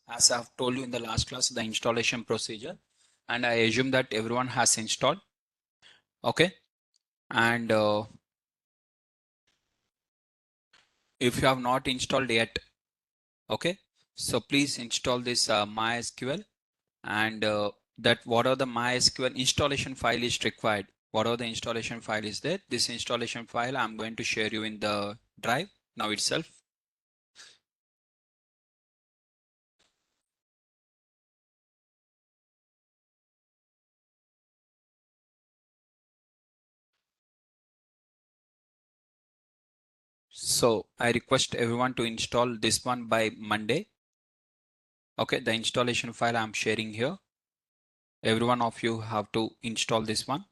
as I've told you in the last class, the installation procedure, and I assume that everyone has installed. Okay, and if you have not installed yet, okay, so please install this MySQL, and that whatever the MySQL installation file is required, whatever the installation file is there, this installation file I'm going to share you in the drive now itself. So I request everyone to install this one by Monday. Okay, the installation file I'm sharing here. Every one of you have to install this one.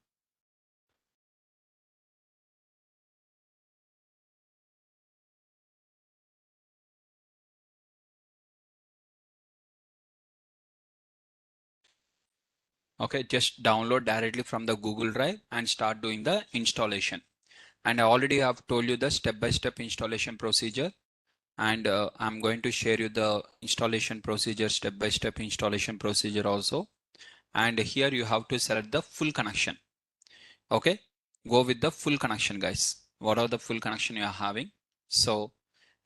Okay, just download directly from the Google Drive and start doing the installation. And I already have told you the step-by-step installation procedure. And I'm going to share you the installation procedure, step-by-step installation procedure also. And here you have to select the full connection. Okay, go with the full connection, guys. What are the full connection you are having? So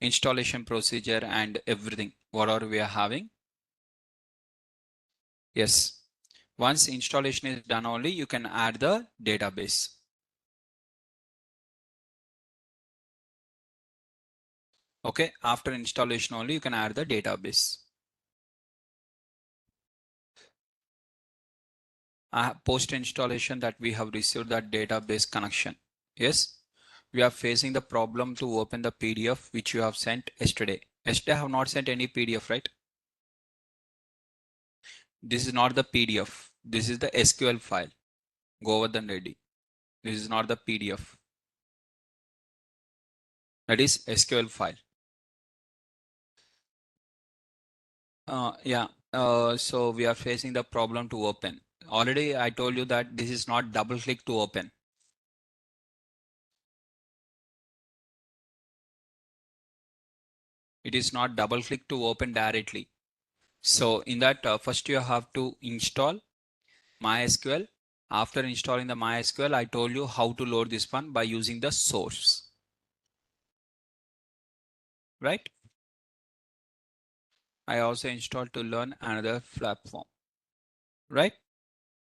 installation procedure and everything, what are we are having? Yes. Once installation is done only, you can add the database. Okay, after installation only, you can add the database. Post installation that we have received that database connection. Yes, we are facing the problem to open the PDF which you have sent yesterday. Yesterday I have not sent any PDF, right? This is not the PDF. This is the SQL file. Go over the ready. This is not the PDF. That is SQL file. Yeah. So we are facing the problem to open. Already I told you that this is not double click to open. It is not double click to open directly. So in that first you have to install MySQL. After installing the MySQL, I told you how to load this one by using the source. Right? I also installed to learn another platform. Right?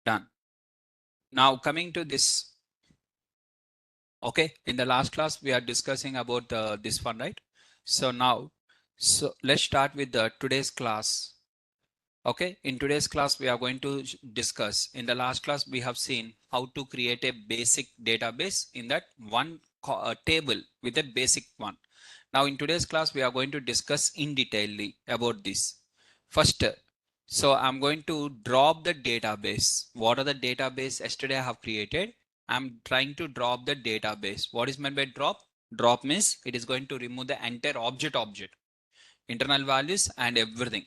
Done. Now coming to this. Okay, in the last class we are discussing about this one, right? So now, so let's start with the today's class. Okay, in today's class we are going to discuss. In the last class we have seen how to create a basic database in that one table with a basic one. Now in today's class we are going to discuss in detail about this. First, so I'm going to drop the database. What are the database yesterday I have created? I'm trying to drop the database. What is meant by drop? Drop means it is going to remove the entire object, internal values and everything.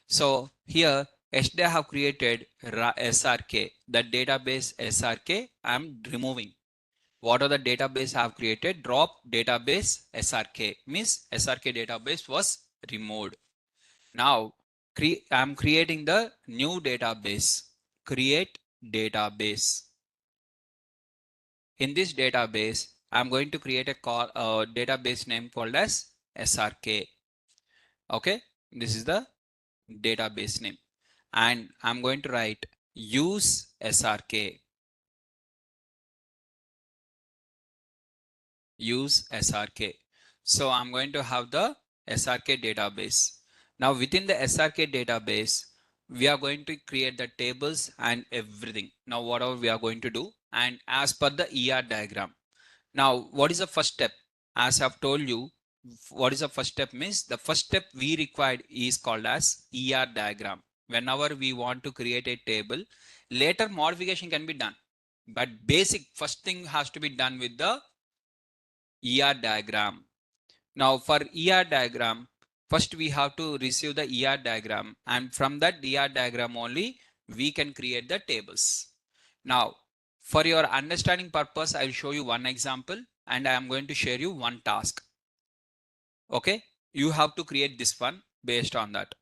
So here yesterday I have created SRK, the database SRK I'm removing. What are the database I have created? Drop database SRK means SRK database was removed. Now I'm creating the new database. Create database. In this database, I'm going to create a database name called as SRK. Okay, this is the database name, and I'm going to write use SRK. Use SRK. So I'm going to have the SRK database. Now within the SRK database, we are going to create the tables and everything. Now whatever we are going to do, and as per the ER diagram. Now what is the first step? As I've told you, what is the first step means the first step we required is called as ER diagram. Whenever we want to create a table, later modification can be done. But basic first thing has to be done with the ER diagram. Now for ER diagram, first we have to receive the ER diagram, and from that ER diagram only we can create the tables. Now for your understanding purpose, I will show you one example and I am going to share you one task. Okay, you have to create this one based on that.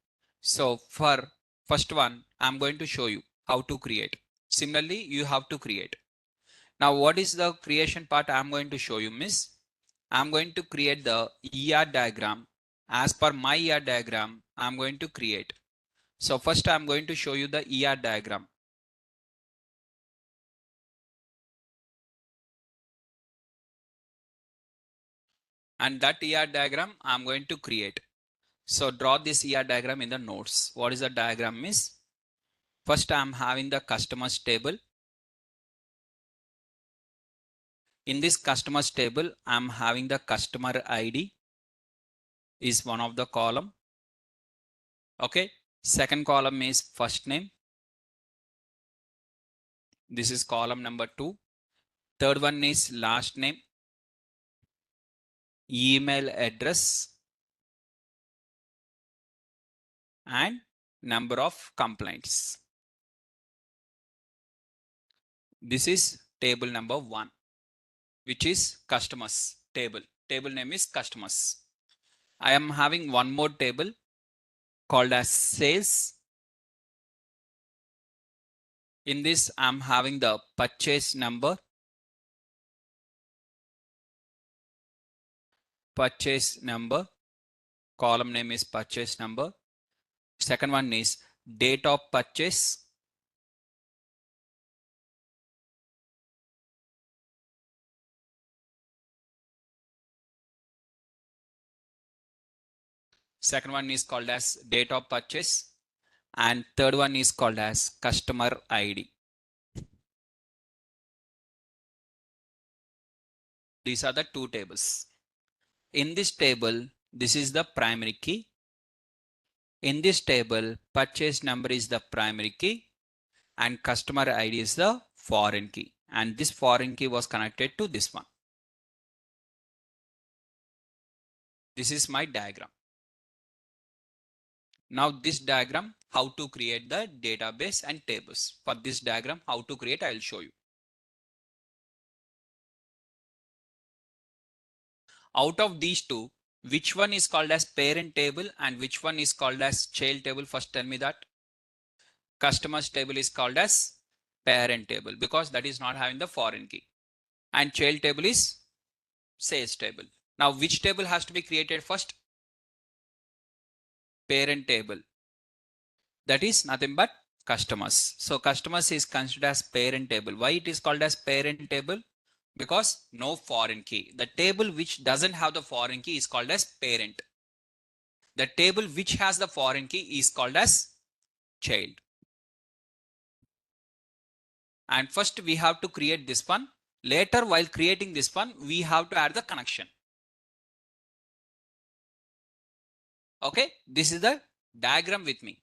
So for first one, I'm going to show you how to create. Similarly, you have to create. Now, what is the creation part I'm going to show you, miss? I'm going to create the ER diagram. As per my ER diagram, I'm going to create. So first I'm going to show you the ER diagram. And that ER diagram I'm going to create. So draw this ER diagram in the notes. What is the diagram, miss? First I'm having the customers table. In this customers table, I'm having the customer ID is one of the column. Okay. Second column is first name. This is column number 2. Third one is last name, email address, and number of complaints. This is table number 1, which is customers table. Table name is customers. I am having one more table called as sales. In this, I'm having the purchase number, column name is purchase number. Second one is date of purchase. Second one is called as date of purchase. And third one is called as customer ID. These are the two tables. In this table, this is the primary key. In this table, purchase number is the primary key and customer ID is the foreign key. And this foreign key was connected to this one. This is my diagram. Now this diagram, how to create the database and tables. For this diagram, how to create, I will show you. Out of these two, which one is called as parent table and which one is called as child table? First tell me that. Customers table is called as parent table because that is not having the foreign key. And child table is sales table. Now which table has to be created first? Parent table. That is nothing but customers. So customers is considered as parent table. Why it is called as parent table? Because no foreign key. The table which doesn't have the foreign key is called as parent. The table which has the foreign key is called as child. And first we have to create this one. Later while creating this one, we have to add the connection. Okay, this is the diagram with me.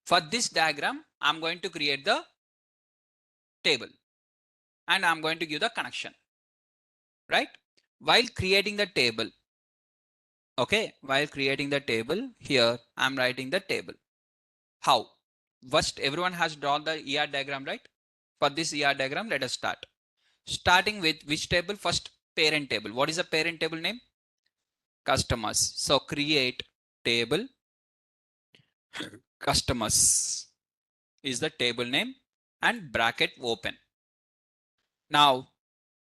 For this diagram, I'm going to create the table and I'm going to give the connection, right? While creating the table, okay, while creating the table here, I'm writing the table. How? First, everyone has drawn the ER diagram, right? For this ER diagram, let us start. Starting with which table? First, parent table. What is the parent table name? Customers. So create table customers is the table name and bracket open. Now,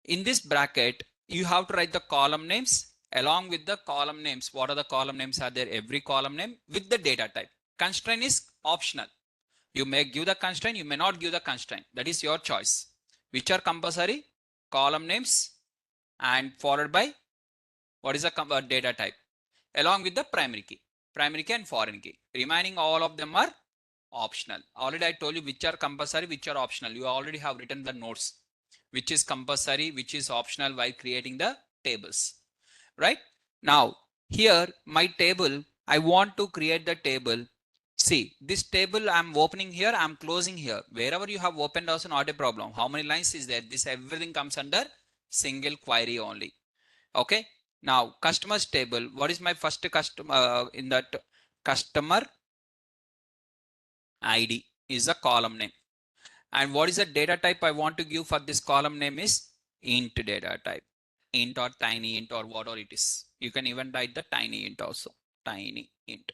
in this bracket, you have to write the column names along with the column names. What are the column names are there? Every column name with the data type. Constraint is optional. You may give the constraint, you may not give the constraint. That is your choice. Which are compulsory? Column names and followed by what is the data type along with the primary key and foreign key. Remaining all of them are optional. Already I told you which are compulsory, which are optional. You already have written the notes, which is compulsory, which is optional while creating the tables, right? Now here my table, I want to create the table. See, this table I'm opening here, I'm closing here. Wherever you have opened also not a problem. How many lines is there? This everything comes under single query only. Okay. Now customers table, what is my first customer in that customer ID is a column name. And what is the data type I want to give for this column name is int data type. Int or tiny int or whatever it is. You can even write the tiny int also. Tiny int.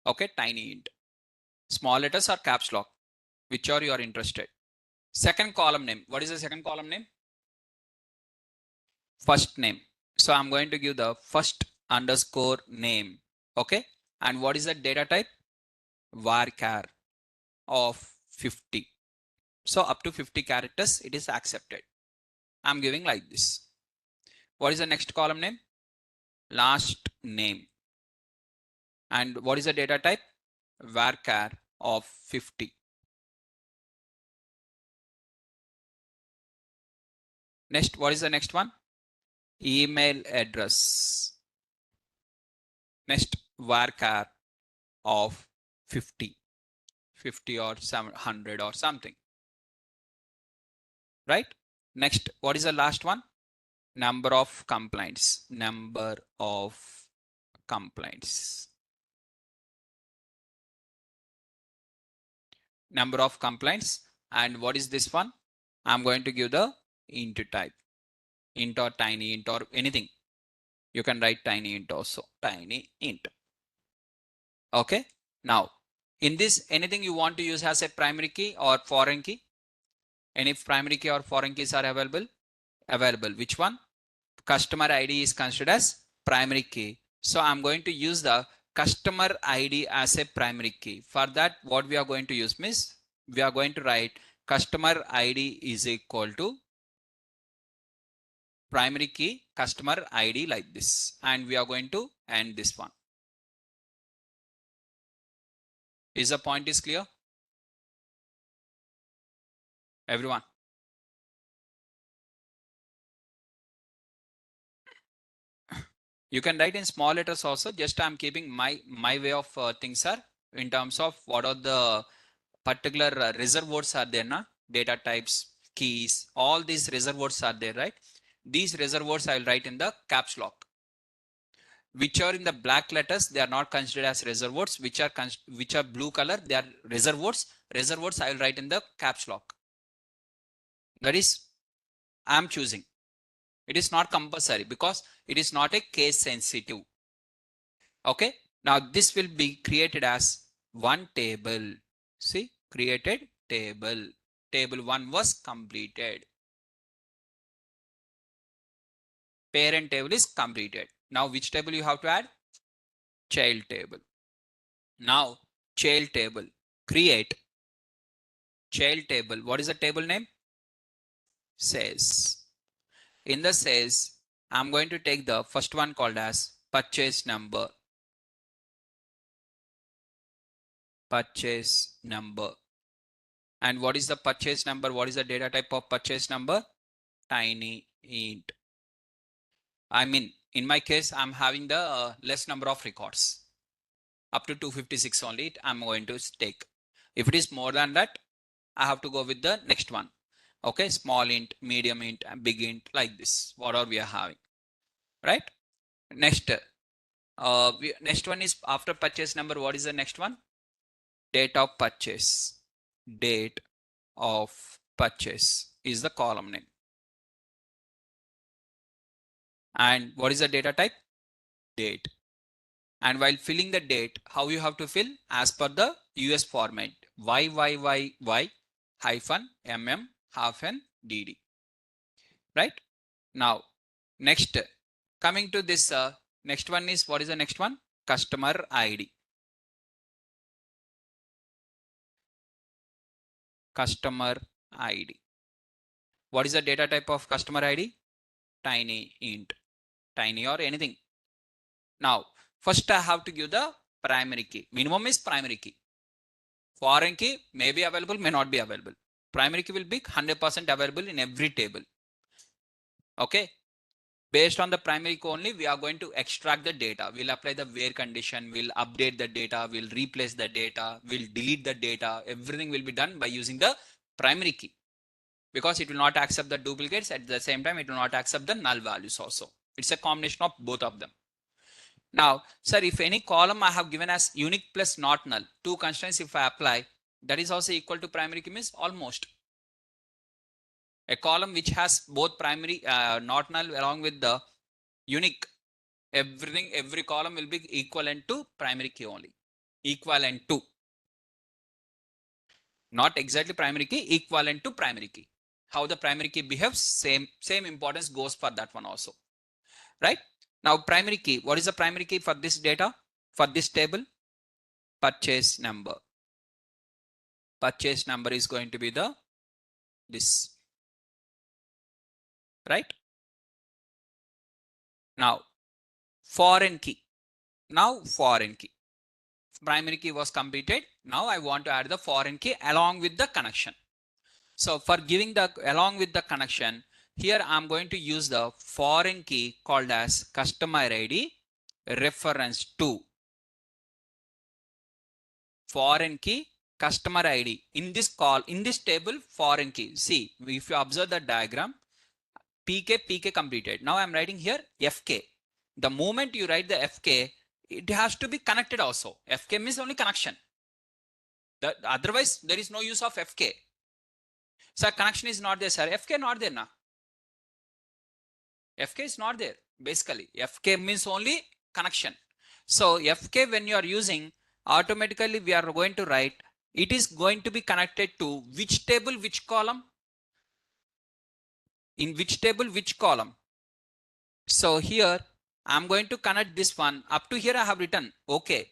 Okay, tiny int. Small letters or caps lock, whichever you are interested. Second column name. What is the second column name? First name. So I'm going to give the first underscore name. Okay. And what is the data type? Varchar of 50. So up to 50 characters, it is accepted. I'm giving like this. What is the next column name? Last name. And what is the data type? Varchar of 50. Next, what is the next one? Email address. Next, varchar of 50. 50 or 700 or something. Right? Next, what is the last one? Number of complaints. Number of complaints. Number of complaints. And what is this one? I'm going to give the int type. Int or tiny int or anything. You can write tiny int also. Tiny int. Okay. Now, in this, anything you want to use as a primary key or foreign key? Any primary key or foreign keys are available? Available. Which one? Customer ID is considered as primary key. So I'm going to use the customer ID as a primary key. For that, what we are going to use means we are going to write customer ID is equal to primary key customer ID like this. And we are going to end this one. Is the point is clear? Everyone. You can write in small letters also. Just I'm keeping my way of things are in terms of what are the particular reserve words are there, na? Data types, keys, all these reserve words are there, right? These reserve words I will write in the caps lock. Which are in the black letters, they are not considered as reserve words. Which are blue color, they are reserve words. Reserve words I will write in the caps lock. That is, I am choosing. It is not compulsory because it is not a case sensitive. Okay. Now this will be created as one table. See, created table. Table 1 was completed. Parent table is completed. Now which table you have to add? Child table. Now child table. Create child table. What is the table name? Sales. In the sales, I'm going to take the first one called as purchase number. Purchase number. And what is the purchase number? What is the data type of purchase number? Tiny int. I mean, in my case, I'm having the less number of records. Up to 256 only I'm going to take. If it is more than that, I have to go with the next one. Okay, small int, medium int, big int, like this. Whatever we are having. Right? Next, next one is after purchase number. What is the next one? Date of purchase. Date of purchase is the column name. And what is the data type? Date. And while filling the date, how you have to fill? As per the US format. YYYY hyphen MM hyphen DD. Right? Now, next, coming to this, next one is, what is the next one? Customer ID. Customer ID. What is the data type of customer ID? Tiny int. Tiny or anything. Now, first I have to give the primary key. Minimum is primary key. Foreign key may be available, may not be available. Primary key will be 100% available in every table. Okay. Based on the primary key only, we are going to extract the data. We'll apply the where condition, we'll update the data, we'll replace the data, we'll delete the data. Everything will be done by using the primary key. Because it will not accept the duplicates. At the same time, it will not accept the null values also. It's a combination of both of them. Now, sir, if any column I have given as unique plus not null, two constraints if I apply, that is also equal to primary key means almost. A column which has both primary not null along with the unique, every column will be equivalent to primary key only. equivalent to, not exactly primary key, equivalent to primary key. How the primary key behaves, same importance goes for that one also, right? Now primary key, what is the primary key for this data, for this table? Purchase number. Purchase number is going to be the this, right? Now foreign key. Now foreign key. Primary key was completed. Now I want to add the foreign key along with the connection. So for giving the along with the connection, here I'm going to use the foreign key called as customer ID reference to. Foreign key customer ID. In this call, in this table, foreign key. See, if you observe the diagram, PK completed. Now I'm writing here FK. The moment you write the FK, it has to be connected also. FK means only connection. Otherwise, there is no use of FK. Sir, connection is not there, sir. FK not there now. FK is not there. Basically, FK means only connection. So FK, when you are using, automatically we are going to write, it is going to be connected to which table, which column? In which table, which column? So here I'm going to connect this one. Up to here I have written okay.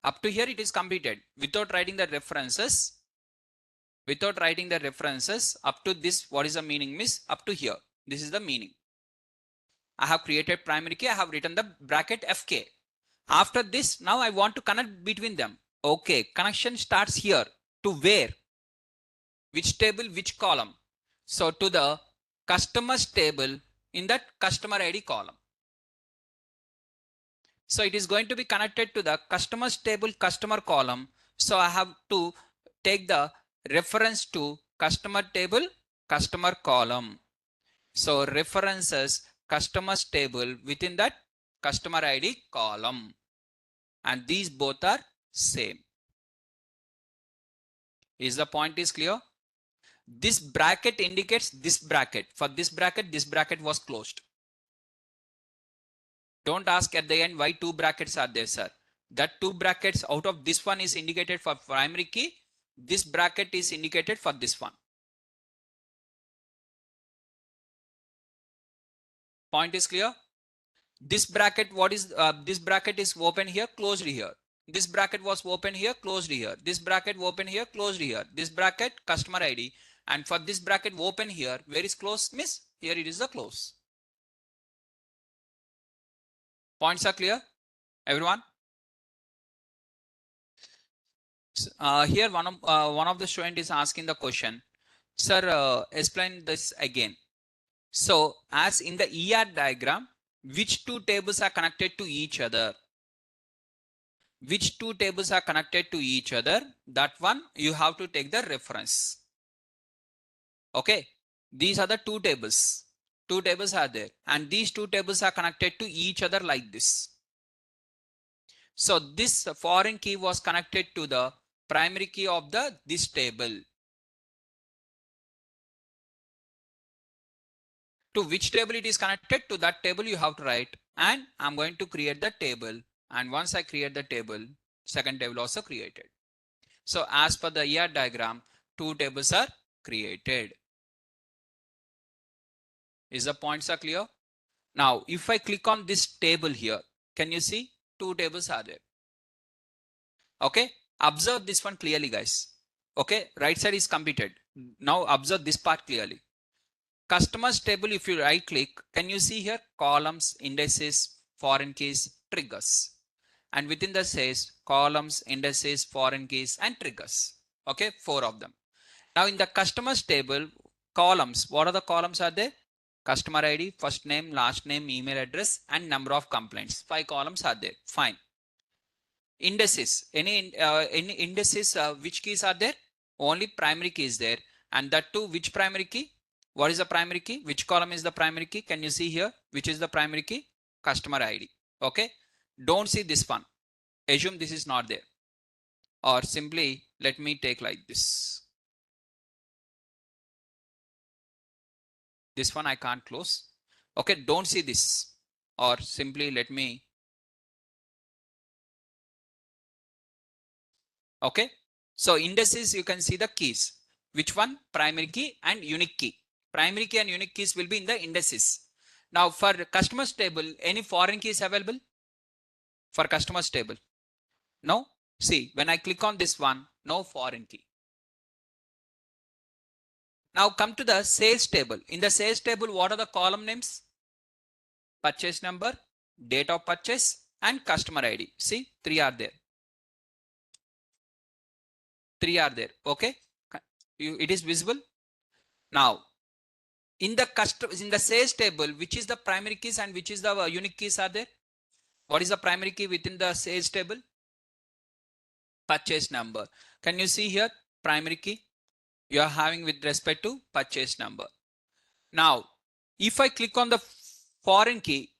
Up to here it is completed without writing the references. Without writing the references up to this, what is the meaning means up to here. This is the meaning. I have created primary key. I have written the bracket FK. After this, now I want to connect between them. Okay, connection starts here to where? Which table, which column? So to the customers table in that customer ID column. So it is going to be connected to the customers table customer column. So I have to take the reference to customer table customer column. So references customers table within that customer ID column. And these both are same. Is the point is clear? This bracket indicates this bracket. For this bracket was closed. Don't ask at the end why two brackets are there, sir. That two brackets out of this one is indicated for primary key. This bracket is indicated for this one. Point is clear? This bracket, what is this bracket is open here, closed here. This bracket was open here, closed here. This bracket open here, closed here. This bracket customer ID, and for this bracket open here, where is close miss? Here it is the close. Points are clear, everyone? Here one of the student is asking the question, sir, explain this again. So as in the ER diagram, which two tables are connected to each other? Which two tables are connected to each other? That one you have to take the reference. Okay, these are the two tables. Two tables are there, and these two tables are connected to each other like this. So this foreign key was connected to the primary key of this table. To which table it is connected, to that table you have to write, and I'm going to create the table, and once I create the table, second table also created. So as per the ER diagram, two tables are created. Is the points are clear? Now if I click on this table here, can you see two tables are there? Okay, observe this one clearly, guys. Okay, right side is completed. Now observe this part clearly. Customers table, if you right click, can you see here columns, indices, foreign keys, triggers, and within the says columns, indices, foreign keys, and triggers. Okay, four of them. Now in the customers table, columns, what are the columns are there? Customer ID, first name, last name, email address, and number of complaints. 5 columns are there. Fine. Indices, any indices, which keys are there? Only primary key is there, and that too which primary key? What is the primary key? Which column is the primary key? Can you see here which is the primary key? Customer ID. Okay, don't see this one, assume this is not there, or simply let me take like this. This one I can't close. Okay, don't see this, or simply let me Okay. So indices, you can see the keys. Which one? Primary key and unique key. Primary key and unique keys will be in the indices. Now for customers table, any foreign keys available for customers table? No. See, when I click on this one, no foreign key. Now come to the sales table. In the sales table, what are the column names? Purchase number, date of purchase, and customer ID. See, three are there. Three are there. Okay. It is visible. Now, in the sales table, which is the primary keys and which is the unique keys are there? What is the primary key within the sales table? Purchase number. Can you see here? Primary key you are having with respect to purchase number. Now, if I click on the foreign key,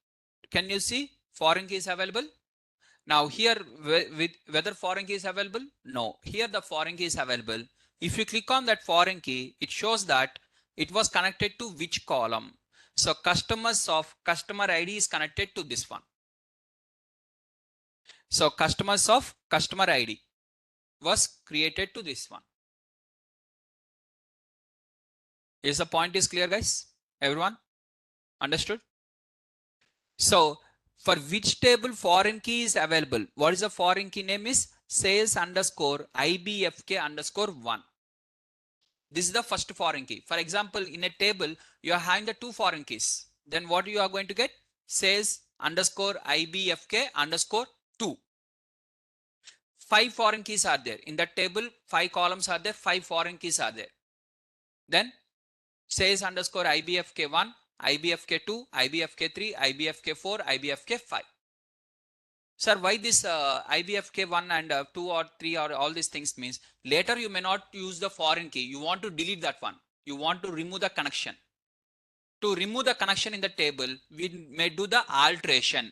can you see foreign key is available? Now here, with whether foreign key is available? No. Here the foreign key is available. If you click on that foreign key, it shows that it was connected to which column. So customers of customer ID is connected to this one. So customers of customer ID was created to this one. Is the point is clear, guys? Everyone understood? So for which table foreign key is available? What is the foreign key name is? Sales underscore IBFK underscore 1. This is the first foreign key. For example, in a table, you are having the two foreign keys. Then what you are going to get? Sales underscore IBFK underscore 2. 5 foreign keys are there. In that table, 5 columns are there, 5 foreign keys are there. Then sales underscore IBFK1, IBFK2, IBFK3, IBFK4, IBFK5. Sir, why this IBFK1 and 2 or 3 or all these things means later you may not use the foreign key. You want to delete that one. You want to remove the connection. To remove the connection in the table, we may do the alteration.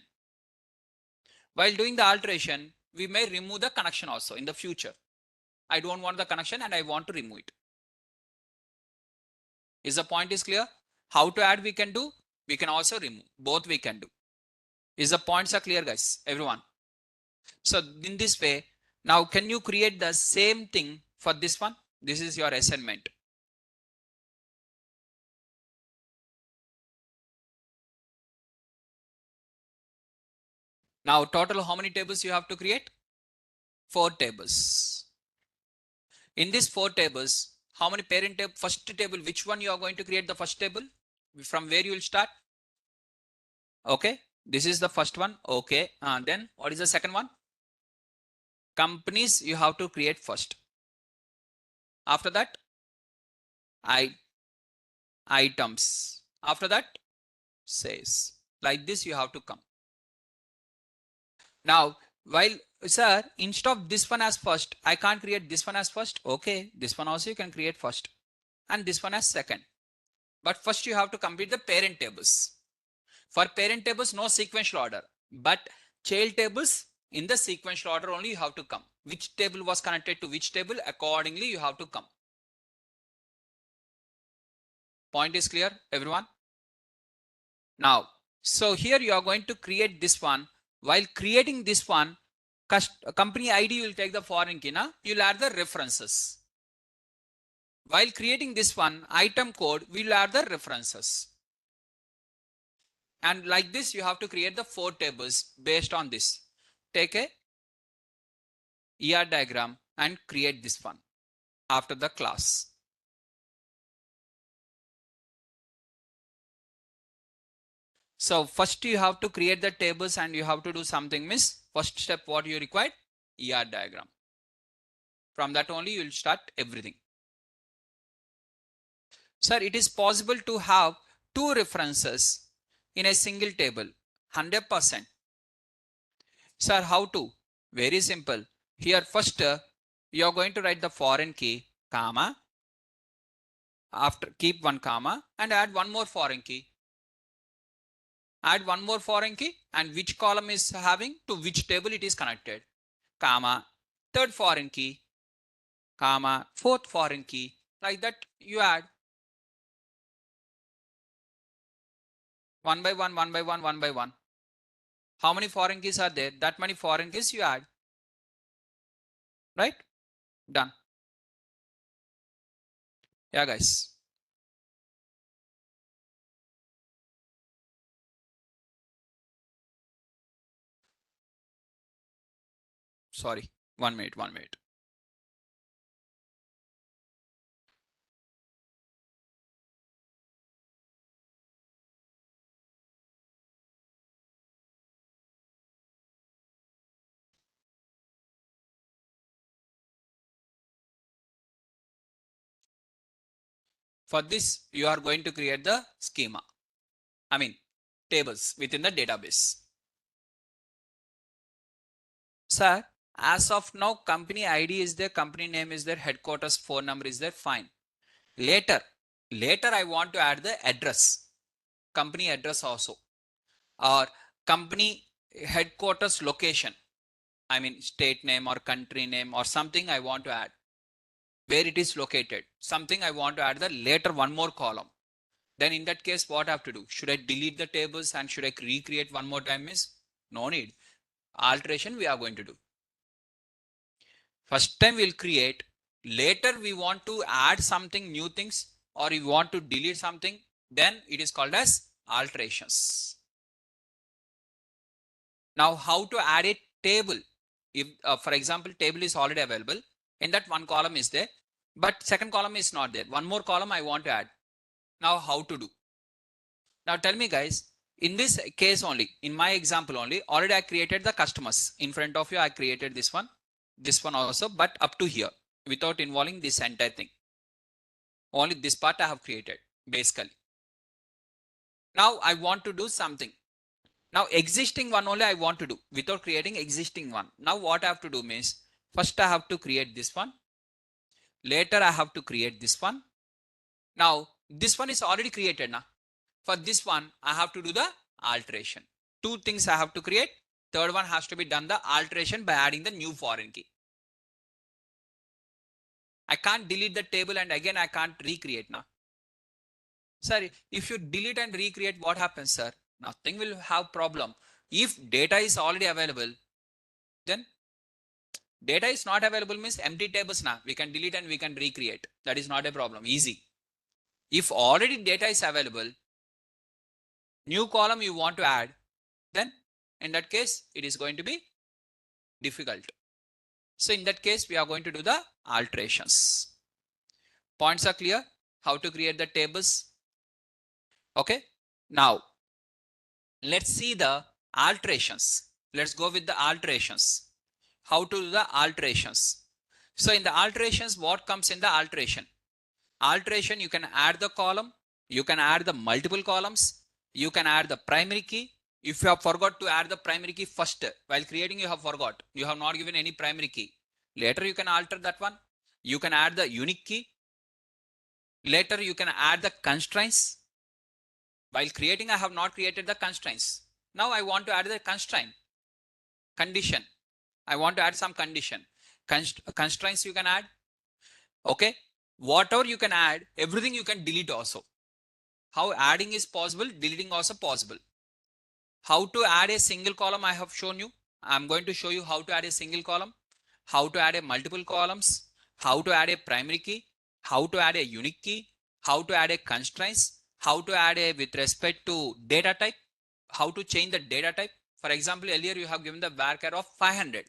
While doing the alteration, we may remove the connection also in the future. I don't want the connection and I want to remove it. Is the point is clear? How to add we can do? We can also remove. Both we can do. Is the points are clear, guys? Everyone. So in this way, now can you create the same thing for this one? This is your assignment. Now total how many tables you have to create? 4 tables. In these 4 tables, how many parent table? First table, which one you are going to create the first table? From where you will start? Okay, this is the first one. Okay, then what is the second one? Companies you have to create first. After that, items. After that, sales. Like this you have to come. Now, while sir, instead of this one as first, I can't create this one as first. Okay, this one also you can create first and this one as second. But first you have to complete the parent tables. For parent tables, no sequential order, but child tables in the sequential order only you have to come. Which table was connected to which table, accordingly you have to come. Point is clear, everyone? Now, so here you are going to create this one. While creating this one, company ID will take the foreign key. Now you'll add the references. While creating this one, item code, we'll add the references. And like this, you have to create the 4 tables based on this. Take a ER diagram and create this one after the class. So first you have to create the tables and you have to do something. First step what you require? ER diagram. From that only you will start everything. Sir, it is possible to have 2 references in a single table. 100%. Sir, how to? Very simple. Here first you are going to write the foreign key, comma. After keep 1 comma and add one more foreign key. Add one more foreign key and which column is having to which table it is connected, comma, third foreign key, comma, fourth foreign key. Like that you add one by one, one by one, one by one. How many foreign keys are there? That many foreign keys you add. Right? Done. Yeah, guys. Sorry. 1 minute, 1 minute. For this, you are going to create the schema. I mean, tables within the database. Sir, as of now, company ID is there, company name is there, headquarters phone number is there, fine. Later, I want to add the address, company address also, or company headquarters location. I mean, state name or country name or something I want to add, where it is located. Something I want to add the later one more column. Then in that case, what I have to do? Should I delete the tables and should I recreate one more time? Is no need. Alteration we are going to do. First time we'll create. Later we want to add something new things or we want to delete something. Then it is called as alterations. Now how to add a table? If for example, table is already available. In that one column is there, but second column is not there. One more column I want to add. Now how to do? Now tell me guys, in this case only, in my example only, already I created the customers. In front of you, I created this one also, but up to here without involving this entire thing. Only this part I have created basically. Now I want to do something. Now existing one only I want to do without creating existing one. Now what I have to do means, first I have to create this one. Later I have to create this one. Now this one is already created now. For this one, I have to do the alteration. Two things I have to create. Third one has to be done the alteration by adding the new foreign key. I can't delete the table and again I can't recreate now. Sir, if you delete and recreate, what happens, sir? Nothing will have problem. If data is already available, then data is not available means empty tables now. We can delete and we can recreate. That is not a problem. Easy. If already data is available, new column you want to add, then in that case, it is going to be difficult. So in that case, we are going to do the alterations. Points are clear? How to create the tables? Okay. Now, let's see the alterations. Let's go with the alterations. How to do the alterations? So in the alterations, what comes in the alteration? Alteration, you can add the column. You can add the multiple columns. You can add the primary key. If you have forgot to add the primary key first, while creating you have forgot, you have not given any primary key. Later you can alter that one. You can add the unique key. Later you can add the constraints. While creating, I have not created the constraints. Now I want to add the constraint. Condition. I want to add some condition. Constraints you can add. Okay. Whatever you can add, everything you can delete also. How adding is possible, deleting also possible. How to add a single column I have shown you. I'm going to show you how to add a single column, how to add a multiple columns, how to add a primary key, how to add a unique key, how to add a constraints, how to add a with respect to data type, how to change the data type. For example, earlier you have given the varchar of 500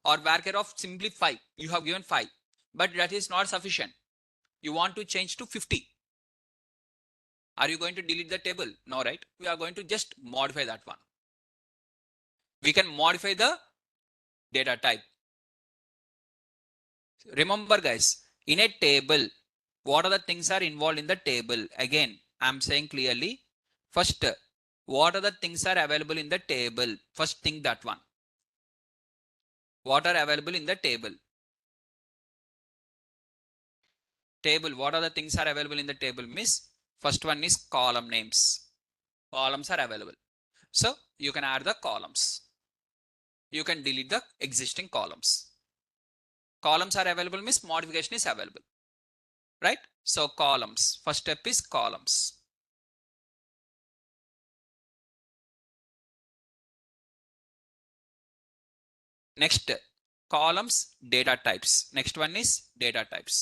or varchar of simply 5. You have given 5, but that is not sufficient. You want to change to 50. Are you going to delete the table? No, right? We are going to just modify that one. We can modify the data type. Remember guys, in a table, what are the things are involved in the table? Again, I'm saying clearly. First, what are the things are available in the table? First think that one. What are available in the table? Table, what are the things are available in the table? Miss, first one is column names. Columns are available. So you can add the columns. You can delete the existing columns. Columns are available means modification is available. Right? So columns. First step is columns. Next, columns, data types. Next one is data types.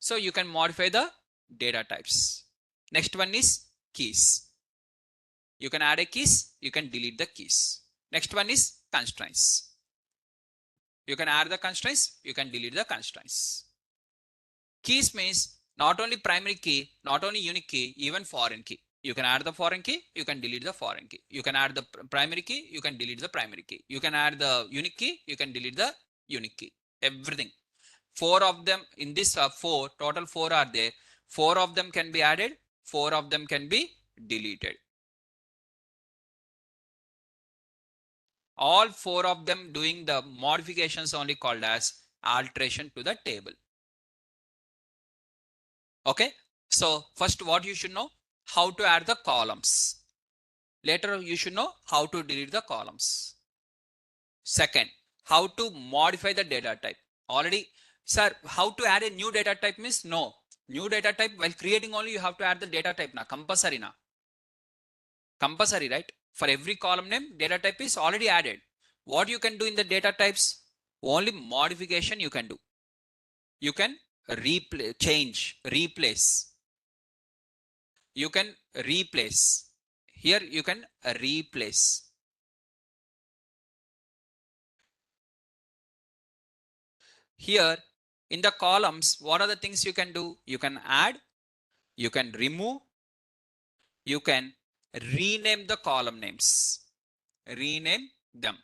So you can modify the data types. Next one is keys. You can add a keys, you can delete the keys. Next one is constraints. You can add the constraints, you can delete the constraints. Keys means not only primary key, not only unique key, even foreign key. You can add the foreign key, you can delete the foreign key. You can add the primary key, you can delete the primary key. You can add the unique key, you can delete the unique key. Everything. Four of them in this total four are there. Four of them can be added, four of them can be deleted. All four of them doing the modifications only called as alteration to the table. Okay. So first what you should know, how to add the columns. Later you should know how to delete the columns. Second, how to modify the data type. Already, sir, how to add a new data type means no. New data type while creating only you have to add the data type na, compulsory na. Compulsory, right? For every column name, data type is already added. What you can do in the data types? Only modification you can do. You can change, replace. You can replace. Here you can replace. Here in the columns, what are the things you can do? You can add, you can remove, you can rename the column names. Rename them.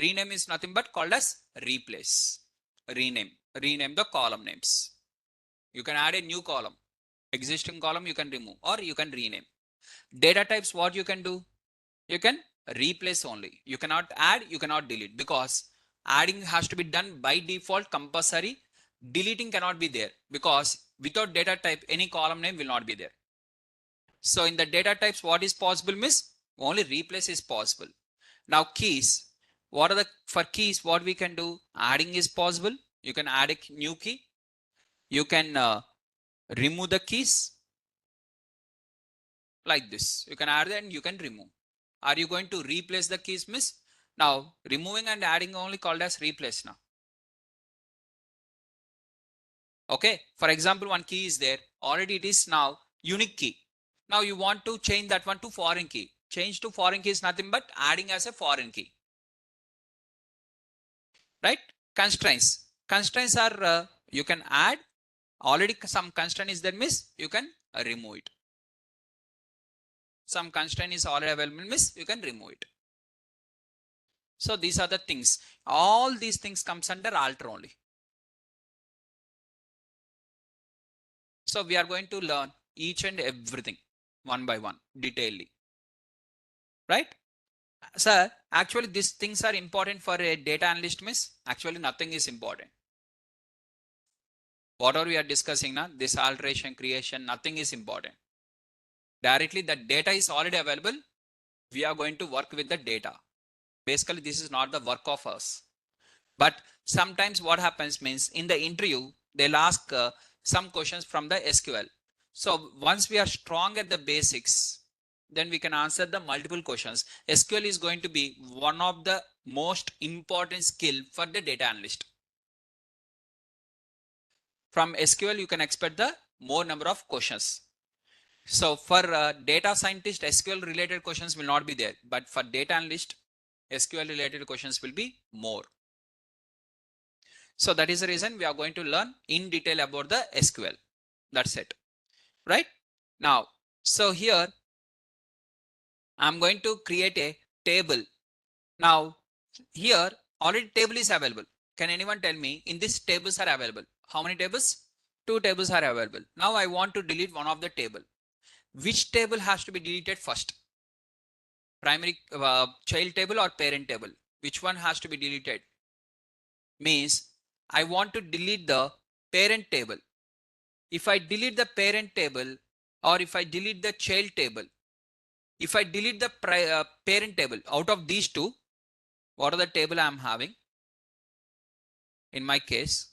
Rename is nothing but called as replace. Rename the column names. You can add a new column. Existing column you can remove or you can rename. Data types, what you can do? You can replace only. You cannot add, you cannot delete, because adding has to be done by default compulsory. Deleting cannot be there, because without data type any column name will not be there. So in the data types what is possible means only replace is possible. Now keys, what are the for keys what we can do? Adding is possible. You can add a new key. You can remove the keys like this. You can add and you can remove. Are you going to replace the keys miss? Now removing and adding only called as replace now. Okay. For example, one key is there. Already it is now unique key. Now you want to change that one to foreign key. Change to foreign key is nothing but adding as a foreign key. Right? Constraints. Constraints are you can add. Already some constraint is there miss. You can remove it. Some constraint is already available miss. You can remove it. So these are the things. All these things comes under alter only. So we are going to learn each and everything one by one, detailedly. Right? Sir, actually these things are important for a data analyst miss. Actually nothing is important. Whatever we are discussing now, this alteration, creation, nothing is important. Directly the data is already available. We are going to work with the data. Basically, this is not the work of us. But sometimes what happens means in the interview, they'll ask some questions from the SQL. So once we are strong at the basics, then we can answer the multiple questions. SQL is going to be one of the most important skill for the data analyst. From SQL, you can expect the more number of questions. So for data scientist, SQL related questions will not be there. But for data analyst, SQL related questions will be more. So that is the reason we are going to learn in detail about the SQL. That's it. Right? Now, so here I'm going to create a table. Now, here already table is available. Can anyone tell me in this tables are available? How many tables? 2 tables are available. Now I want to delete one of the table. Which table has to be deleted first? Primary child table or parent table? Which one has to be deleted? Means I want to delete the parent table. If I delete the parent table or if I delete the child table, if I delete the parent table, out of these two, what are the table I am having? In my case,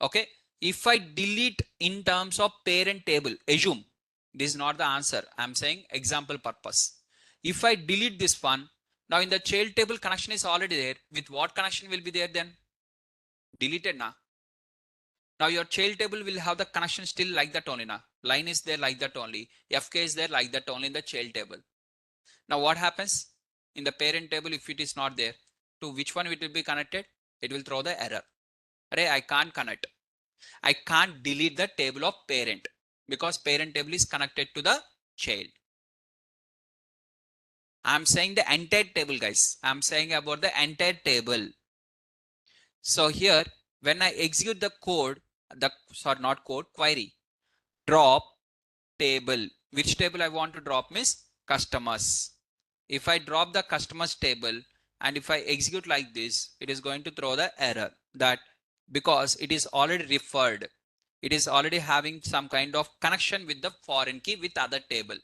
okay, if I delete in terms of parent table, assume this is not the answer. I'm saying example purpose. If I delete this one, Now in the child table connection is already there. With what connection will be there then? Deleted now. Now your child table will have the connection still like that only now. Line is there like that only. FK is there like that only in the child table. Now what happens? In the parent table, if it is not there, to which one it will be connected? It will throw the error. Array, I can't connect. I can't delete the table of parent because parent table is connected to the child. I'm saying the entire table, guys. I'm saying about the entire table. So here, when I execute the code, not code, query, drop table. Which table I want to drop means customers. If I drop the customers table and if I execute like this, it is going to throw the error that because it is already referred, it is already having some kind of connection with the foreign key with other table.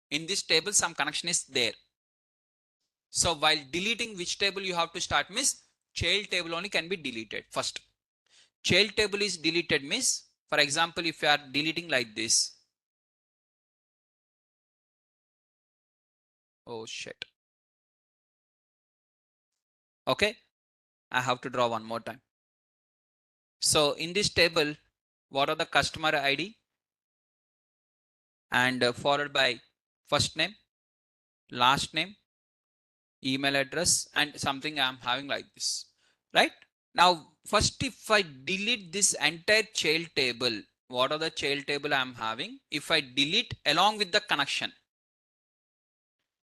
In this table, some connection is there. So while deleting which table you have to start means child table only can be deleted first. Child table is deleted means, for example, if you are deleting like this. Oh shit. Okay. I have to draw one more time. So in this table, what are the customer ID and followed by first name, last name, email address, and something I'm having like this, right? Now, first, if I delete this entire child table, what are the child table I'm having? If I delete along with the connection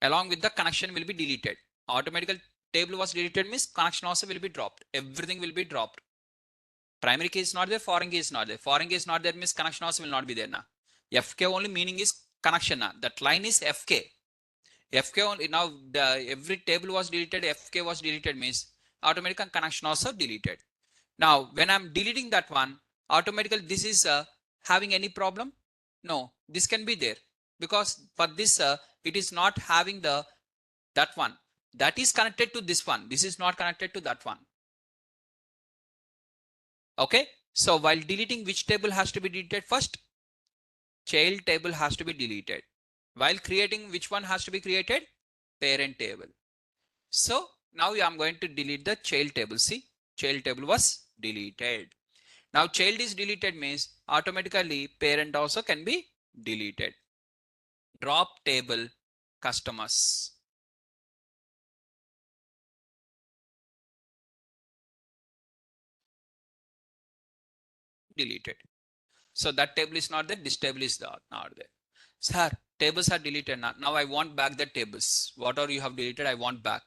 will be deleted. Automatical table was deleted means connection also will be dropped. Everything will be dropped. Primary key is not there, foreign key is not there. Foreign key is not there means connection also will not be there now. FK only meaning is connection now. That line is FK. FK only now every table was deleted, FK was deleted means automatic connection also deleted. Now when I'm deleting that one, automatically this is having any problem? No, this can be there because for this it is not having that one. That is connected to this one. This is not connected to that one. Okay. So while deleting, which table has to be deleted first? Child table has to be deleted. While creating, which one has to be created? Parent table. So now I'm going to delete the child table. See, child table was deleted. Now child is deleted means automatically parent also can be deleted. Drop table customers. Deleted. So that table is not there. This table is not there. Sir, tables are deleted now. Now I want back the tables. Whatever you have deleted, I want back.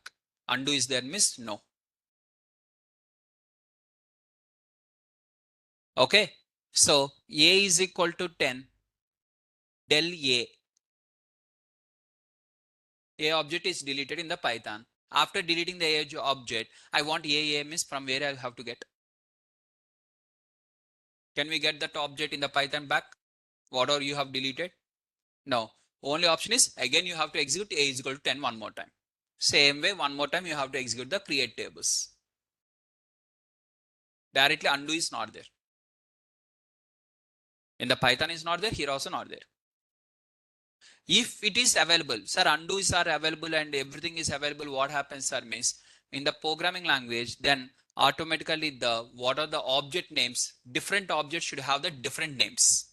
Undo is there miss? No. Okay. So A is equal to 10. Del A. A object is deleted in the Python. After deleting the A object, I want A means from where I have to get. Can we get that object in the Python back? Whatever you have deleted? No. Only option is again you have to execute A is equal to 10 one more time. Same way, one more time you have to execute the create tables. Directly undo is not there. In the Python is not there, here also not there. If it is available, sir, undos are available and everything is available, what happens, sir, means in the programming language, then automatically what are the object names? Different objects should have the different names.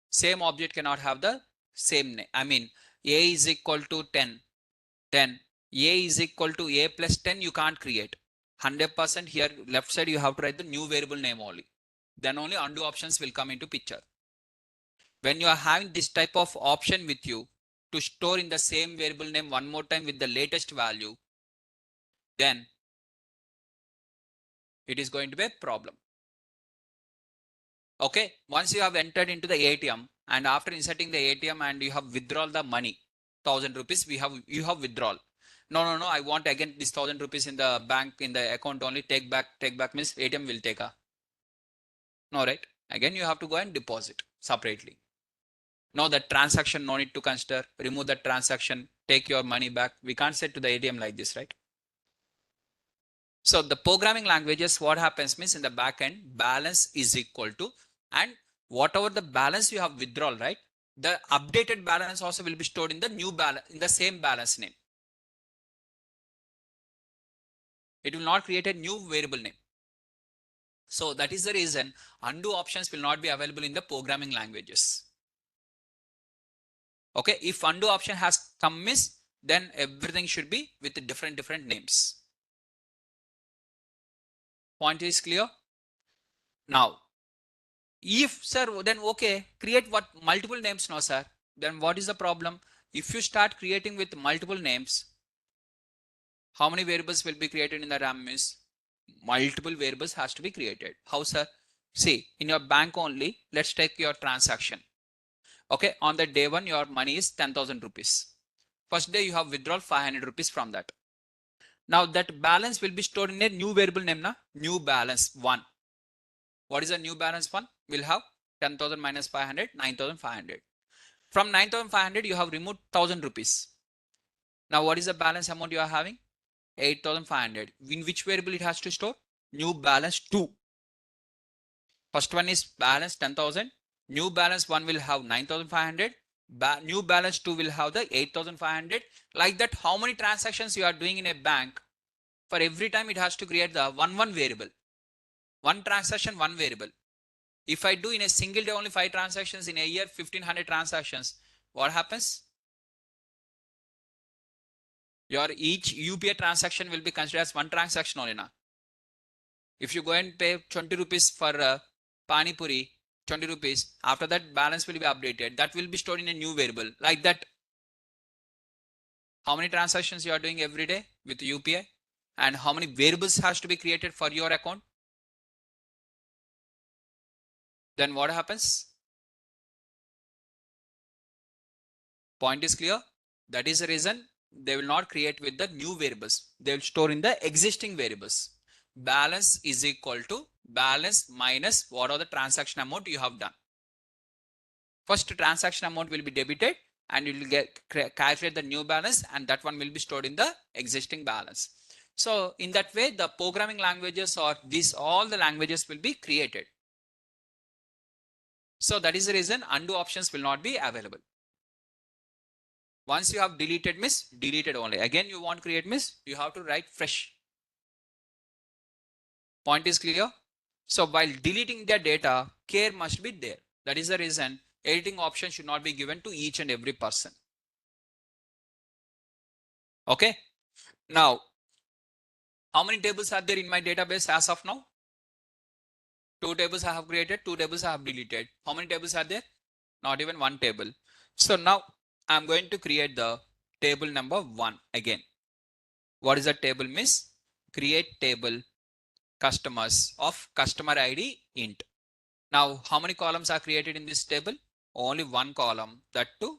Same object cannot have the same name. I mean, A is equal to 10. Then A is equal to A plus 10, you can't create. 100% here, left side, you have to write the new variable name only. Then only undo options will come into picture. When you are having this type of option with you to store in the same variable name one more time with the latest value, then it is going to be a problem. Okay. Once you have entered into the ATM and after inserting the ATM and you have withdrawn the money, 1000 rupees, you have withdrawal. No, I want again this 1000 rupees in the bank, in the account only. Take back means ATM will take a. No, right? Again, you have to go and deposit separately. No, that transaction, no need to consider. Remove that transaction, take your money back. We can't say to the ATM like this, right? So the programming languages, what happens means in the back end, balance is equal to, and whatever the balance you have withdrawal, right? the updated balance also will be stored in the new balance, in the same balance name. It will not create a new variable name. So that is the reason undo options will not be available in the programming languages. Okay, if undo option has come miss, then everything should be with different names. Point is clear? Now, if sir, then okay, create what multiple names no sir. Then what is the problem? If you start creating with multiple names, how many variables will be created in the RAM is? Multiple variables has to be created. How sir? See, in your bank only, let's take your transaction. Okay, on the day one, your money is 10,000 rupees. First day you have withdrawn 500 rupees from that. Now that balance will be stored in a new variable name, na? New balance 1. What is the new balance 1? We'll have 10,000 minus 500, 9,500. From 9,500, you have removed 1,000 rupees. Now what is the balance amount you are having? 8,500. In which variable it has to store? New balance 2. First one is balance 10,000. New balance 1 will have 9,500. New balance 2 will have the 8,500. Like that, how many transactions you are doing in a bank? For every time it has to create the one variable. One transaction, one variable. If I do in a single day only 5 transactions, in a year 1,500 transactions, what happens? Your each UPI transaction will be considered as one transaction only now. If you go and pay 20 rupees for Pani Puri, 20 rupees, after that balance will be updated. That will be stored in a new variable. Like that, how many transactions you are doing every day with UPI and how many variables has to be created for your account? Then what happens? Point is clear? That is the reason they will not create with the new variables. They will store in the existing variables. Balance is equal to balance minus what are the transaction amount you have done. First transaction amount will be debited and you will calculate the new balance, and that one will be stored in the existing balance. So in that way, the programming languages or all the languages will be created. So that is the reason undo options will not be available. Once you have deleted means deleted only. Again you want create means you have to write fresh. Point is clear? So while deleting the data, care must be there. That is the reason editing option should not be given to each and every person. Okay. Now, how many tables are there in my database as of now? 2 tables I have created, 2 tables I have deleted. How many tables are there? Not even 1 table. So now I'm going to create the table number 1 again. What is the table means? Create table customers of customer ID int. Now, how many columns are created in this table? Only 1 column, that too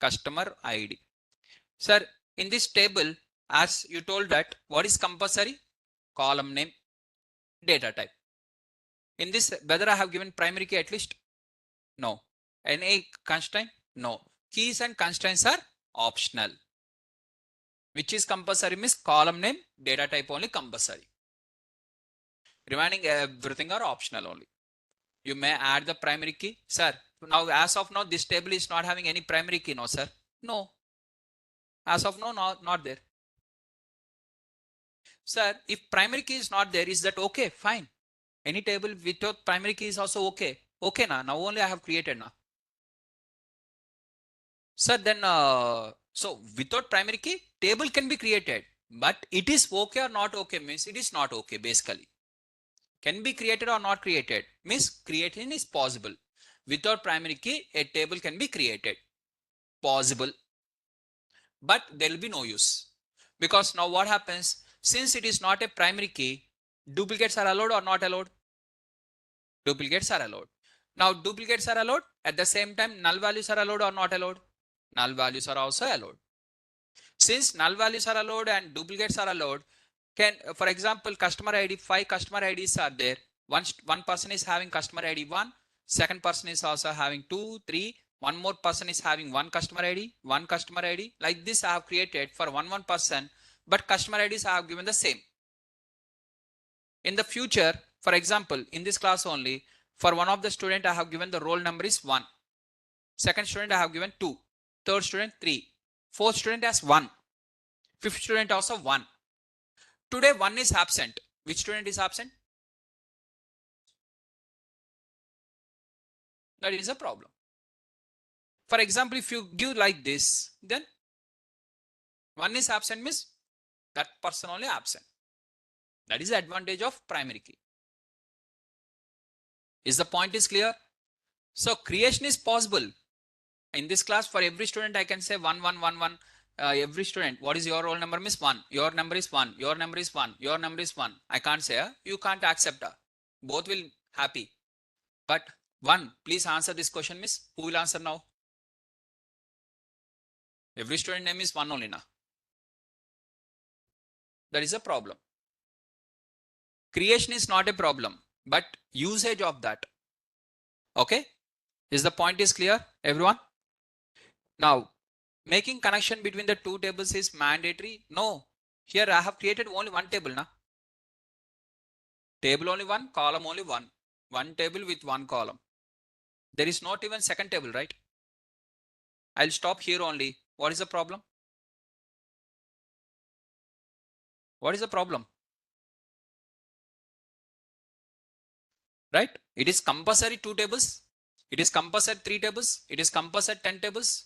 customer ID. Sir, in this table, as you told that, what is compulsory? Column name, data type. In this, whether I have given primary key at least? No. Any constraint? No. Keys and constraints are optional. Which is compulsory means column name, data type only compulsory. Remaining everything are optional only. You may add the primary key. Sir, now as of now, this table is not having any primary key, no sir? No. As of now, not there. Sir, if primary key is not there, is that okay? Fine. Any table without primary key is also okay. Okay now only I have created now. Sir, then so without primary key, table can be created, but it is okay or not okay means it is not okay basically. Can be created or not created means creating is possible. Without primary key, a table can be created. Possible, but there will be no use. Because now what happens? Since it is not a primary key, duplicates are allowed or not allowed? Duplicates are allowed. Now duplicates are allowed. At the same time, null values are allowed or not allowed? Null values are also allowed. Since null values are allowed and duplicates are allowed, can, for example, customer ID, 5 customer IDs are there. One person is having customer ID 1, second person is also having 2, 3, one more person is having 1 customer ID, 1 customer ID. Like this I have created for one person, but customer IDs I have given the same. In the future, for example, in this class only, for one of the student I have given the roll number is 1. Second student I have given 2. Third student 3. Fourth student has 1. Fifth student also 1. Today 1 is absent. Which student is absent? That is a problem. For example, if you give like this, then 1 is absent means that person only absent. That is the advantage of primary key. Is the point is clear? So creation is possible. In this class, for every student, I can say 1, 1, 1, 1. Every student, what is your roll number? Miss 1. Your number is 1. Your number is 1. Your number is 1. I can't say, you can't accept. Both will happy. But 1, please answer this question, miss. Who will answer now? Every student name is 1 only now. That is a problem. Creation is not a problem, but usage of that. Okay? Is the point is clear, everyone? Now, making connection between the two tables is mandatory? No. Here I have created only one table now. Table only one, column only one. One table with one column. There is not even second table, right? I'll stop here only. What is the problem? What is the problem? Right? It is compulsory 2 tables. It is compulsory 3 tables. It is compulsory 10 tables.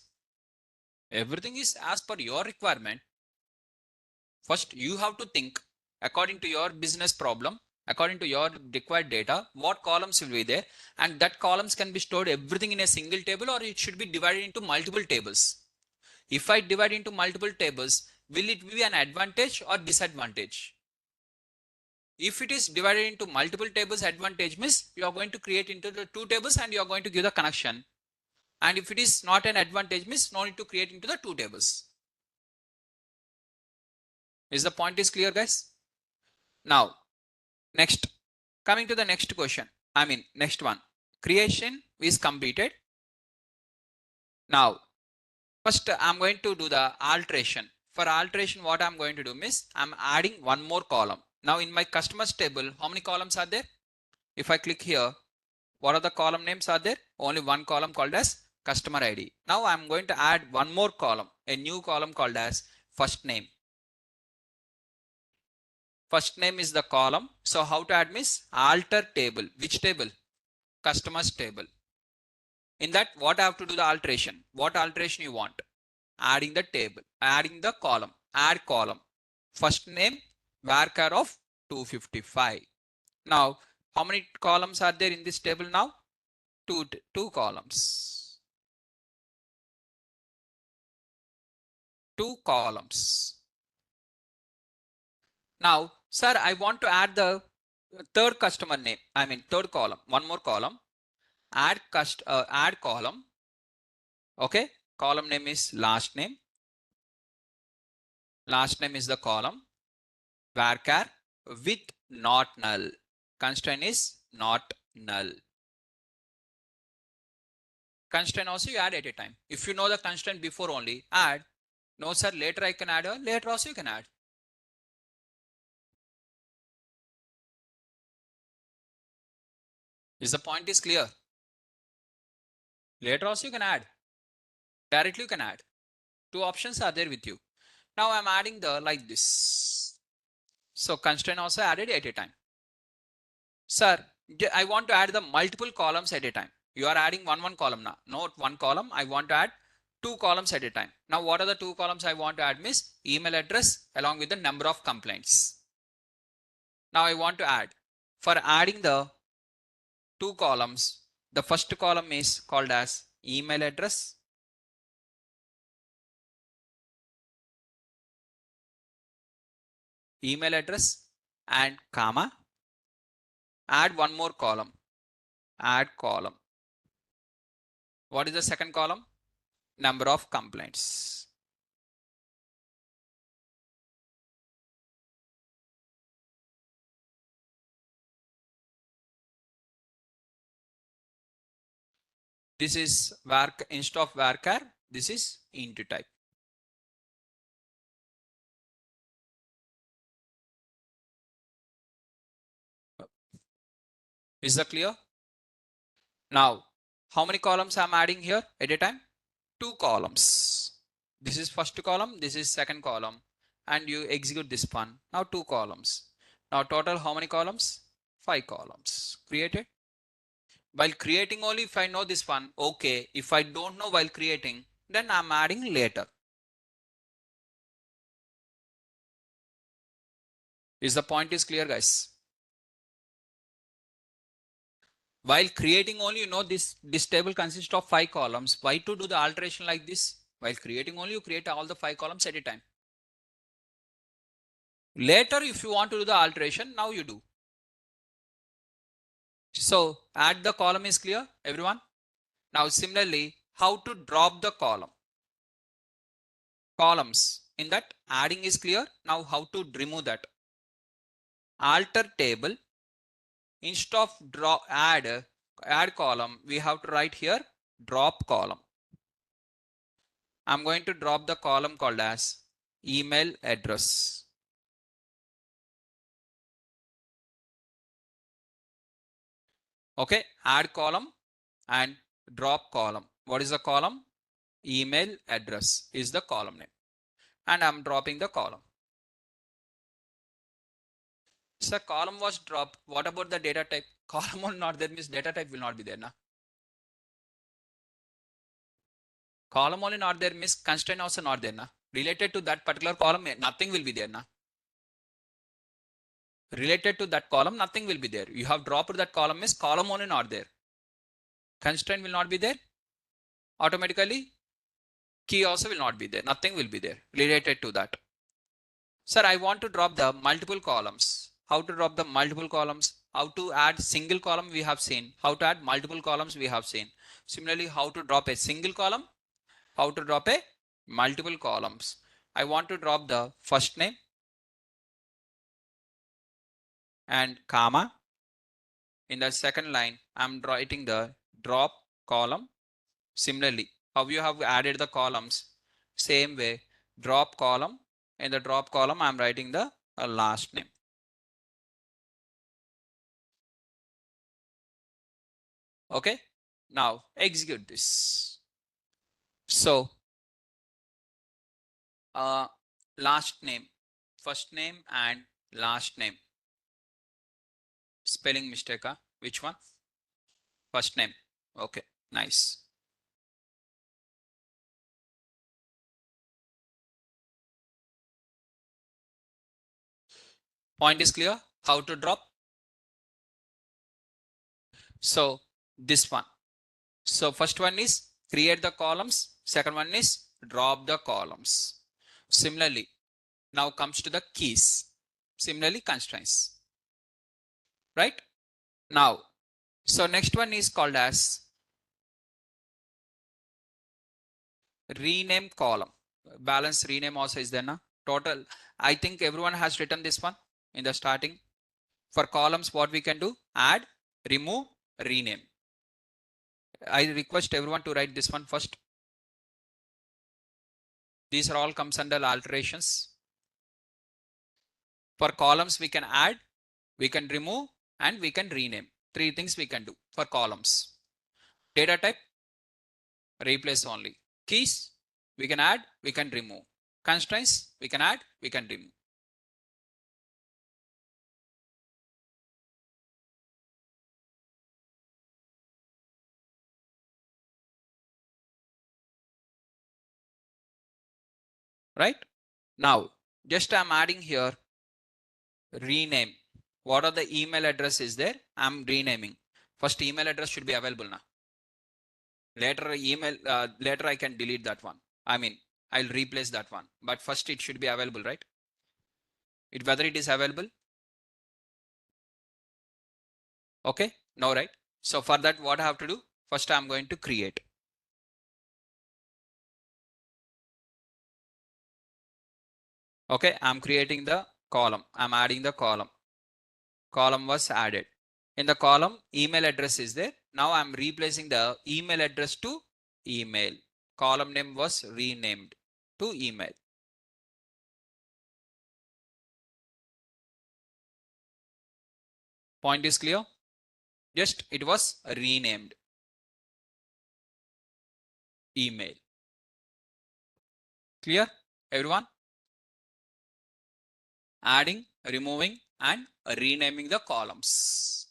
Everything is as per your requirement. First, you have to think according to your business problem, according to your required data, what columns will be there, and that columns can be stored everything in a single table, or it should be divided into multiple tables. If I divide into multiple tables, will it be an advantage or disadvantage? If it is divided into multiple tables, advantage means you are going to create into the 2 tables and you are going to give the connection. And if it is not an advantage means no need to create into the 2 tables. Is the point is clear, guys? Now, next, coming to the next question. Next one. Creation is completed. Now, first I'm going to do the alteration. For alteration, what I'm going to do is I'm adding one more column. Now in my customers table, how many columns are there? If I click here, what are the column names are there? Only one column called as customer ID. Now I'm going to add one more column, a new column called as first name. First name is the column. So how to add means alter table. Which table? Customers table. In that, what I have to do the alteration? What alteration you want? Adding the table, adding the column, add column. First name, varchar of 255. Now, how many columns are there in this table now? Two columns. 2 columns. Now, sir, I want to add the third customer name. Third column. One more column. Add column. Okay. Column name is last name. Last name is the column. Varchar with not null. Constraint is not null. Constraint also you add at a time. If you know the constraint before only, add. No, sir, later I can add. Later also you can add. Is the point is clear? Later also you can add. Directly you can add. 2 options are there with you. Now I'm adding the like this. So constraint also added at a time. Sir, I want to add the multiple columns at a time. You are adding one column now. Not one column. I want to add 2 columns at a time. Now what are the 2 columns I want to add means email address along with the number of complaints. Now I want to add. For adding the 2 columns, the first column is called as email address. Email address and comma. Add one more column. Add column. What is the second column? Number of complaints. This is instead of varchar, this is int type. Is that clear? Now, How many columns I'm adding here at a time? 2 columns. This is first column, this is second column, and you execute this one. Now 2 columns. Now total how many columns? 5 columns created. While creating only, if I know this one, okay. If I don't know while creating, then I'm adding later. Is the point is clear, guys? While creating only, you know this table consists of 5 columns. Why to do the alteration like this? While creating only, you create all the 5 columns at a time. Later, if you want to do the alteration, now you do. So add the column is clear, everyone? Now similarly, how to drop the columns. In that adding is clear. Now how to remove that? Alter table. Instead of add column, we have to write here drop column. I'm going to drop the column called as email address. Okay, add column and drop column. What is the column? Email address is the column name. And I'm dropping the column. So column was dropped. What about the data type? Column will not there means data type will not be there now. Column only not there means constraint also not there now. Related to that particular column, nothing will be there now. Related to that column, nothing will be there. You have dropped that column means column only not there. Constraint will not be there. Automatically, key also will not be there. Nothing will be there related to that. Sir, I want to drop the multiple columns. How to drop the multiple columns? How to add single column we have seen. How to add multiple columns we have seen. Similarly, how to drop a single column. How to drop a multiple columns. I want to drop the first name and comma. In the second line, I'm writing the drop column. Similarly, how you have added the columns, same way, drop column. In the drop column, I'm writing the last name. Okay, now execute this. So, last name, first name and last name. Spelling mistake, huh? Which one? First name. Okay, nice. Point is clear? How to drop? So, this one. So, first one is create the columns. Second one is drop the columns. Similarly, now comes to the keys. Similarly, constraints. Right? Now, so next one is called as rename column. Balance rename also is there now. Total. I think everyone has written this one in the starting. For columns, what we can do? Add, remove, rename. I request everyone to write this one first. These are all comes under alterations. For columns, we can add, we can remove, and we can rename. 3 things we can do for columns. Data type, replace only. Keys, we can add, we can remove. Constraints, we can add, we can remove. Right? Now, just I'm adding here rename. What are the email address is there? I'm renaming. First email address should be available now. Later I can delete that one. I mean, I'll replace that one. But first it should be available, right? Whether it is available. Okay, no, right? So for that, what I have to do? First, I'm going to create. Okay, I'm creating the column. I'm adding the column. Column was added. In the column, email address is there. Now I'm replacing the email address to email. Column name was renamed to email. Point is clear? Just it was renamed. email. Clear, everyone? Adding, removing, and renaming the columns.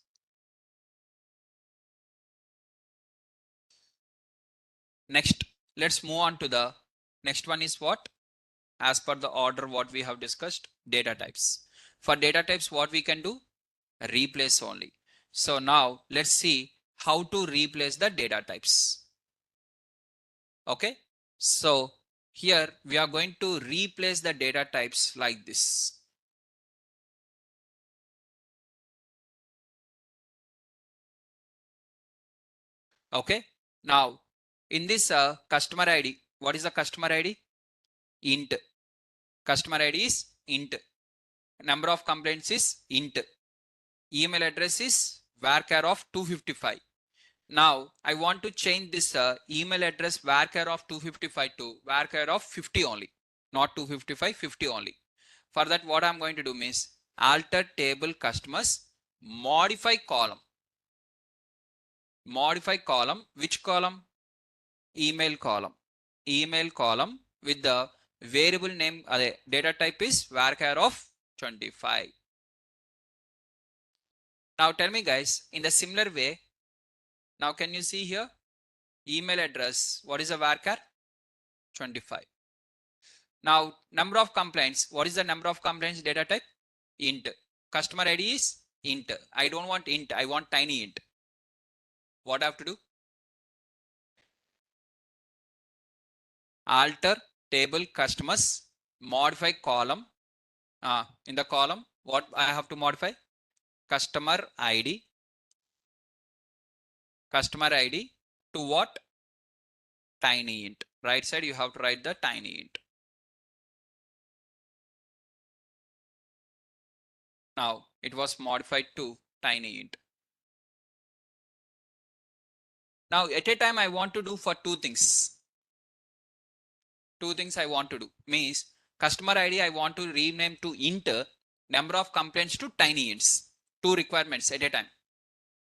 Next, let's move on to the next one is what? As per the order what we have discussed, data types. For data types, what we can do? Replace only. So now let's see how to replace the data types. Okay. So here we are going to replace the data types like this. Okay. Now in this customer ID, what is the customer ID? Int. Customer ID is int. Number of complaints is int. Email address is varchar of 255. Now I want to change this email address varchar of 255 to varchar of 50 only, not 255, 50 only. For that, what I'm going to do is alter table customers, modify column. Modify column. Which column? Email column. Email column with the variable name, data type is varchar of 25. Now tell me guys, in the similar way, now can you see here? Email address, what is the varchar? 25. Now number of complaints, what is the number of complaints data type? Int. Customer ID is int. I don't want int, I want tiny int. What I have to do? Alter table customers, modify column. In the column, what I have to modify? Customer ID. Customer ID to what? Tiny int. Right side, you have to write the tiny int. Now it was modified to tiny int. Now at a time I want to do for two things. Two things I want to do means customer ID I want to rename to int, number of complaints to tiny ints. Two requirements at a time.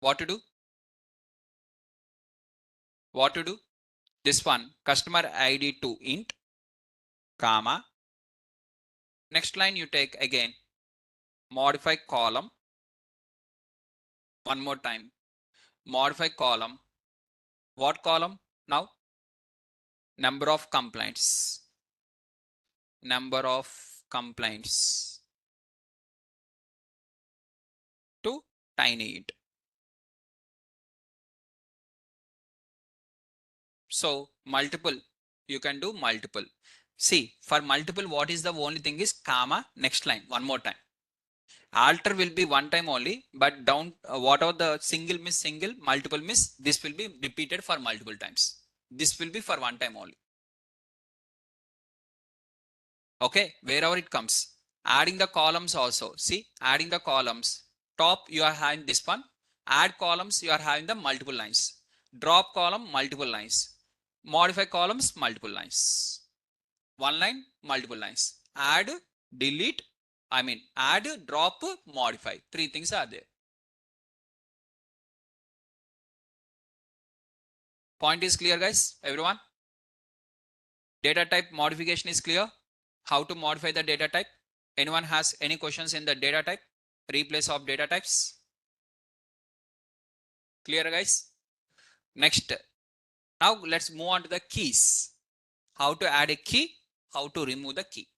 What to do? What to do? This one, customer ID to int, comma. Next line you take again, modify column. One more time, modify column. What column now? Number of complaints. Number of complaints to tiny int. So multiple, you can do multiple. See, for multiple, what is the only thing is comma, next line, one more time. Alter will be one time only, but down, whatever the single miss single, multiple miss, this will be repeated for multiple times. This will be for one time only. Okay, wherever it comes. Adding the columns also. See, adding the columns. Top, you are having this one. Add columns, you are having the multiple lines. Drop column, multiple lines. Modify columns, multiple lines. One line, multiple lines. Add, delete, add, drop, modify. Three things are there. Point is clear, guys? Everyone? Data type modification is clear. How to modify the data type? Anyone has any questions in the data type? Replace of data types? Clear, guys? Next. Now let's move on to the keys. How to add a key? How to remove the key?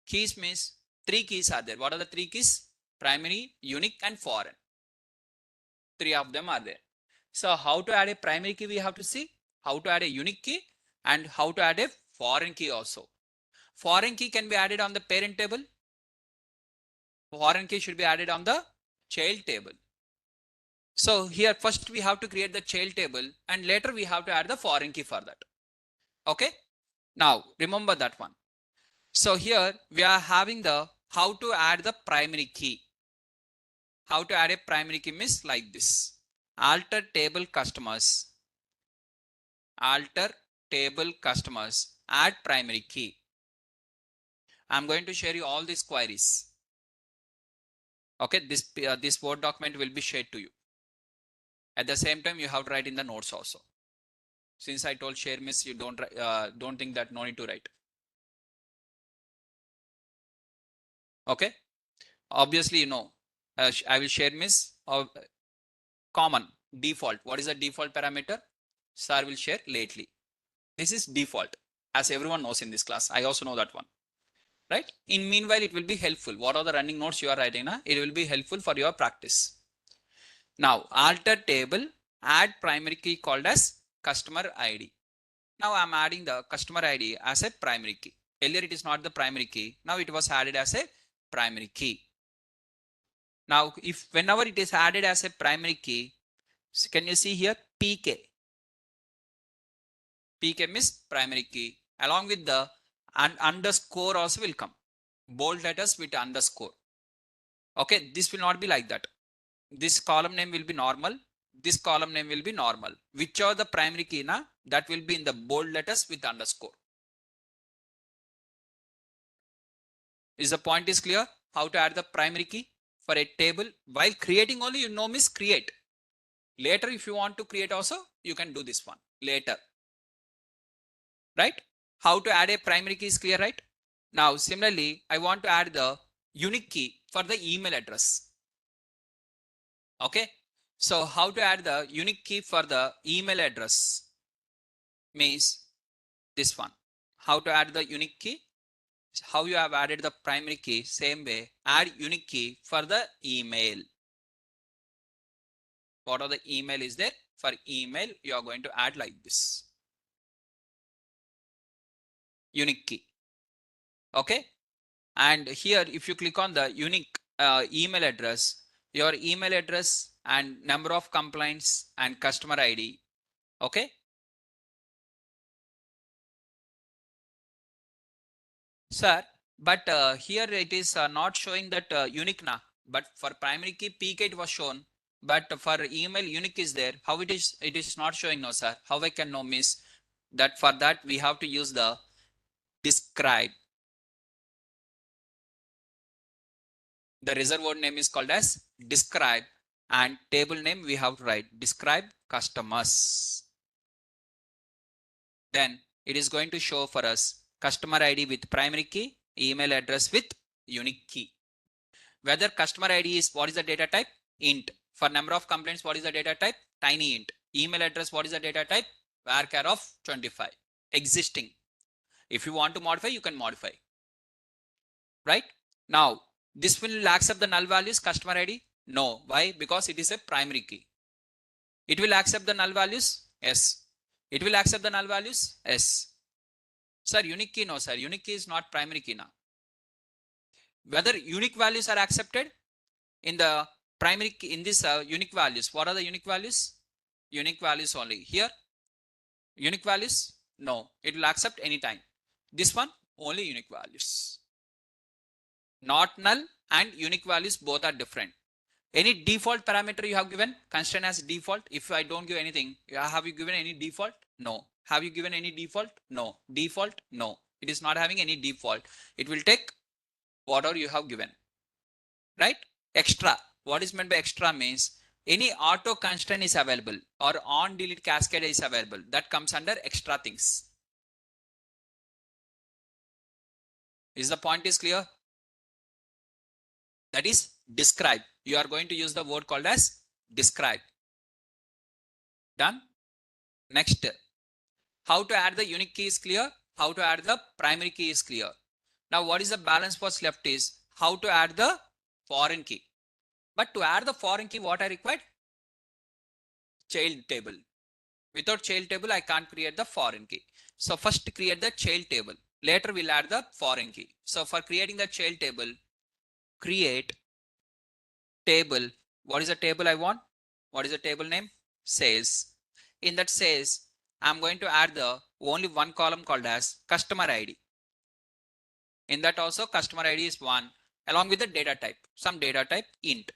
Keys means three keys are there. What are the three keys? Primary, unique, and foreign. Three of them are there. So how to add a primary key we have to see, how to add a unique key, and how to add a foreign key also. Foreign key can be added on the parent table. Foreign key should be added on the child table. So here first we have to create the child table and later we have to add the foreign key for that. Okay. Now remember that one. So here we are having the how to add the primary key. How to add a primary key means like this. Alter table customers. Alter table customers. Add primary key. I'm going to share you all these queries. Okay, this Word document will be shared to you. At the same time, you have to write in the notes also. Since I told share miss, you don't think that no need to write. Okay. Obviously, you know, I will share miss or common default. What is the default parameter? Sir will share lately. This is default, as everyone knows in this class. I also know that one, right? In meanwhile, it will be helpful. What are the running notes you are writing? It will be helpful for your practice. Now, alter table, add primary key called as customer ID. Now I'm adding the customer ID as a primary key. Earlier it is not the primary key. Now it was added as a primary key. Now, if whenever it is added as a primary key, can you see here PK? PK means primary key. Along with the underscore also will come. Bold letters with underscore. Okay, this will not be like that. This column name will be normal. This column name will be normal. Whichever the primary key na, that will be in the bold letters with underscore. Is the point is clear? How to add the primary key for a table? While creating only, you know miss create. Later, if you want to create also, you can do this one later. Right? How to add a primary key is clear, right? Now, similarly, I want to add the unique key for the email address. Okay. So how to add the unique key for the email address means this one. How to add the unique key? How you have added the primary key, same way, add unique key for the email. What are the email is there? For email, you are going to add like this. Unique key. Okay. And here, if you click on the unique email address, your email address and number of complaints and customer ID. Okay. Sir, but here it is not showing that unique na, but for primary key PK it was shown, but for email unique is there. How it is not showing? No, sir. How I can know miss that? For that we have to use the describe. The reservoir name is called as describe, and table name we have to write describe customers. Then it is going to show for us customer ID with primary key, email address with unique key. Whether customer ID is, what is the data type? Int. For number of complaints, what is the data type? Tiny int. Email address, what is the data type? Varchar of 25. Existing. If you want to modify, you can modify. Right? Now, this will accept the null values customer ID? No. Why? Because it is a primary key. It will accept the null values? Yes. It will accept the null values? Yes. Sir, unique key? No, sir. Unique key is not primary key now. Whether unique values are accepted in the primary key, in this unique values. What are the unique values? Unique values only. Here, unique values? No. It will accept anytime. This one, only unique values. Not null and unique values, both are different. Any default parameter you have given, constraint as default. If I don't give anything, have you given any default? No. Have you given any default? No. Default? No. It is not having any default. It will take whatever you have given. Right? Extra. What is meant by extra means any auto constraint is available or on delete cascade is available. That comes under extra things. Is the point is clear? That is describe. You are going to use the word called as describe. Done? Next. How to add the unique key is clear. How to add the primary key is clear. Now what is the balance what's left is how to add the foreign key. But to add the foreign key, what I required? Child table. Without child table, I can't create the foreign key. So first create the child table. Later we'll add the foreign key. So for creating the child table, create table. What is the table I want? What is the table name? Sales. In that sales, I'm going to add the only one column called as customer ID. In that also customer ID is 1 along with the data type. Some data type int.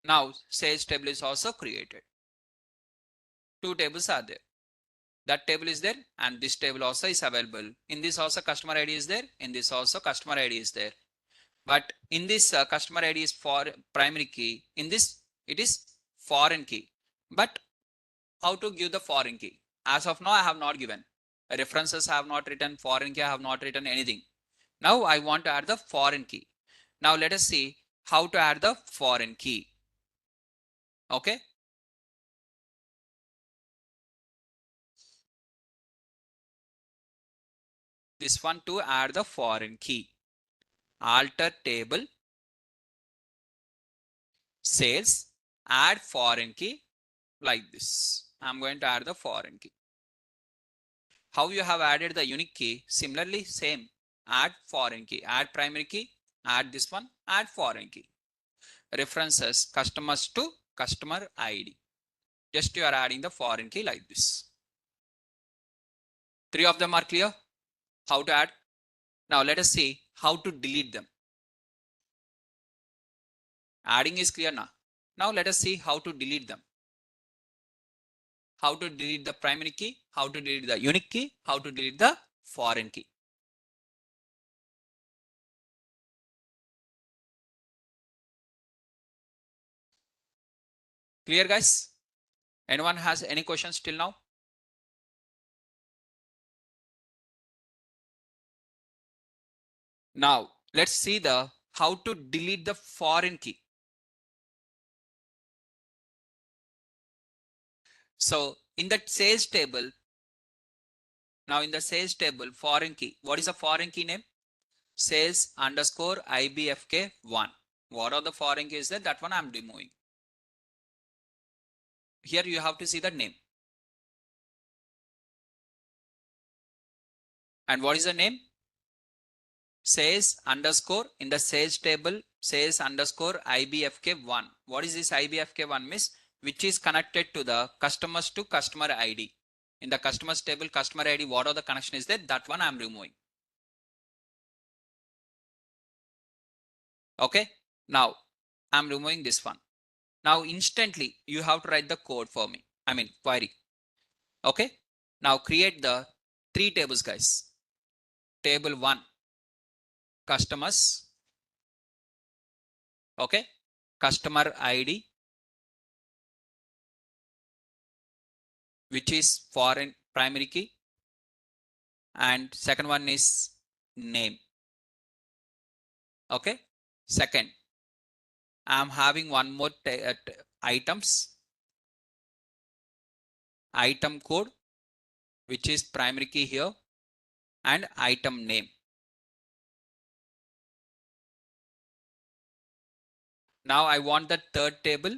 Now sales table is also created. Two tables are there. That table is there and this table also is available. In this also customer ID is there. In this also customer ID is there. But in this customer ID is for primary key. In this it is foreign key. But how to give the foreign key. As of now, I have not given. References I have not written, foreign key I have not written anything. Now I want to add the foreign key. Now let us see how to add the foreign key. Okay. This one to add the foreign key. Alter table, sales, add foreign key like this. I'm going to add the foreign key. How you have added the unique key? Similarly, same. Add foreign key, add primary key, add this one, add foreign key. References customers to customer ID. Just you are adding the foreign key like this. 3 of them are clear. How to add? Now let us see how to delete them. Adding is clear now. Now let us see how to delete them. How to delete the primary key, how to delete the unique key, how to delete the foreign key. Clear guys? Anyone has any questions till now? Now let's see the how to delete the foreign key. So in that sales table, now in the sales table, foreign key, what is the foreign key name? Sales underscore IBFK1. What are the foreign keys there? That one I'm removing. Here you have to see the name. And what is the name? Sales underscore in the sales table, sales underscore IBFK1. What is this IBFK1 miss? Which is connected to the customers to customer ID. In the customers table, customer ID, what are the connection is there? That one I'm removing. Okay. Now I'm removing this one. Now instantly you have to write the code for me. I mean query. Okay. Now create the 3 tables guys. Table 1, customers. Okay. Customer ID, which is foreign primary key. And second one is name. Okay. Second, I'm having one more items. Item code, which is primary key here, and item name. Now I want the third table,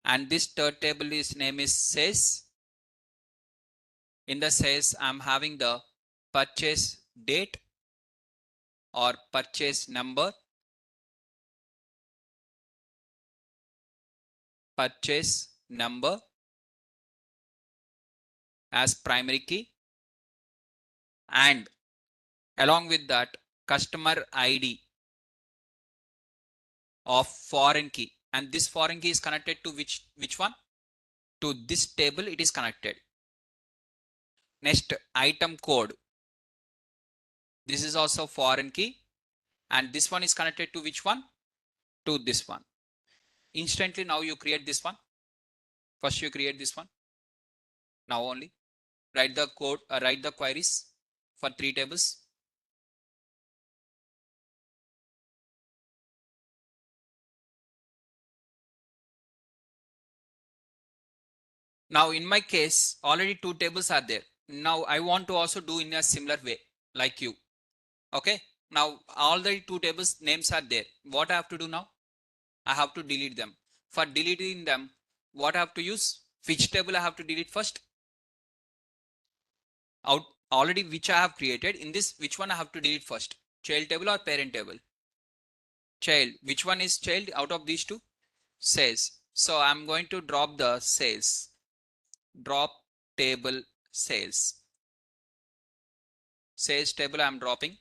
and this third table is name is sales. In the sales, I'm having the purchase date or purchase number, purchase number as primary key, and along with that customer ID of foreign key. And this foreign key is connected to which one? To this table it is connected. Next, item code. This is also foreign key, and this one is connected to which one? To this one. Instantly now you create this one. First you create this one. Now only write the code, write the queries for 3 tables. Now in my case, already 2 tables are there. Now I want to also do in a similar way like you. Okay. Now already 2 tables names are there. What I have to do now? I have to delete them. For deleting them, what I have to use? Which table I have to delete first? Out already which I have created. In this, which one I have to delete first? Child table or parent table? Child. Which one is child out of these two? Sales. So I'm going to drop the sales. Drop table sales. Sales table I'm dropping,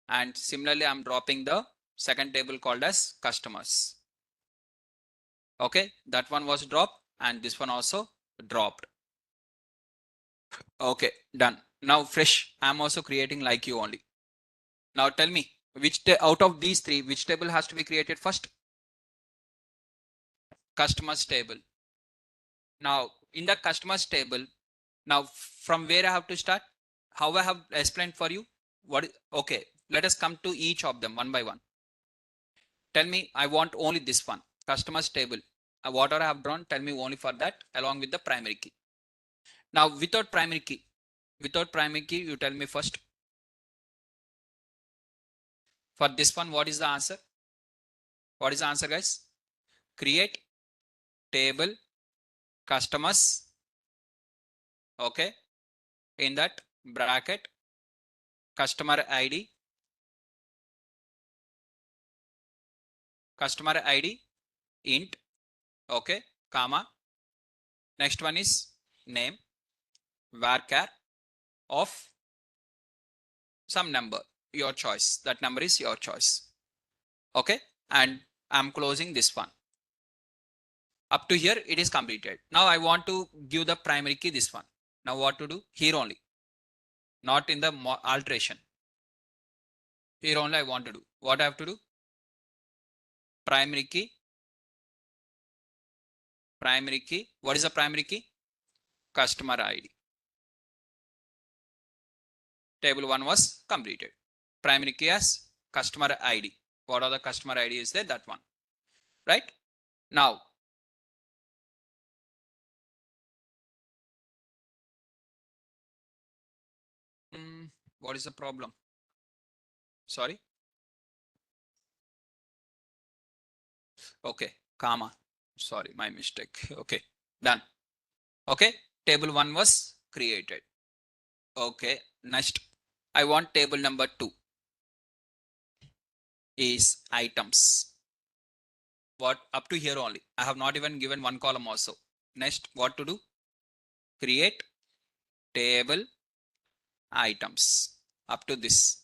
and similarly I'm dropping the second table called as customers. Okay, that one was dropped and this one also dropped. Okay, done. Now fresh, I'm also creating like you only. Now tell me, which out of these 3, which table has to be created first? Customers table. Now in the customers table, now from where I have to start, how I have explained for you. Okay, let us come to each of them one by one. Tell me, I want only this one, customers table. Whatever I have drawn, tell me only for that along with the primary key. Now without primary key, you tell me first. For this one, what is the answer? What is the answer, guys? Create table customers. Okay. In that bracket, customer ID int. Okay. Comma. Next one is name varchar of some number, your choice. That number is your choice. Okay. And I'm closing this one. Up to here, it is completed. Now I want to give the primary key this one. Now what to do? Here only, not in the alteration. Here only I want to do. What I have to do? Primary key. What is the primary key? Customer ID. Table 1 was completed. Primary key as customer ID. What are the customer ID is there? That one. Right? Now, what is the problem? Sorry. Okay. Comma. Sorry, my mistake. Okay. Done. Okay. Table 1 was created. Okay. Next, I want table number 2 is items. What up to here only? I have not even given one column also. Next, what to do? Create table items. Up to this.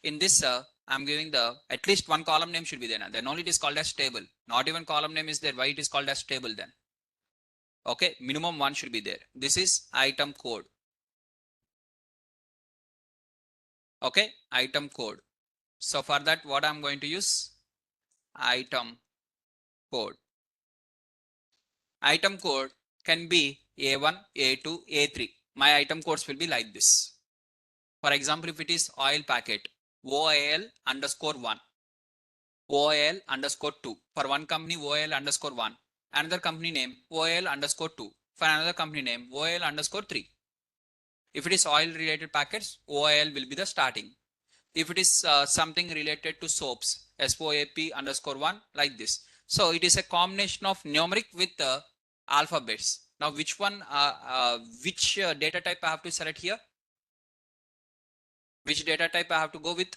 In this, I'm giving the at least one column name should be there. Then only it is called as table. Not even column name is there. Why it is called as table then? Okay, minimum one should be there. This is item code. Okay, item code. So for that, what I'm going to use? Item code. Item code can be A1, A2, A3. My item codes will be like this. For example, if it is oil packet, OIL underscore 1, OIL underscore 2. For one company, OIL underscore 1. Another company name, OIL underscore 2. For another company name, OIL underscore 3. If it is oil related packets, OIL will be the starting. If it is something related to soaps, SOAP underscore 1, like this. So it is a combination of numeric with alphabets. Now which one, which data type I have to select here? Which data type I have to go with?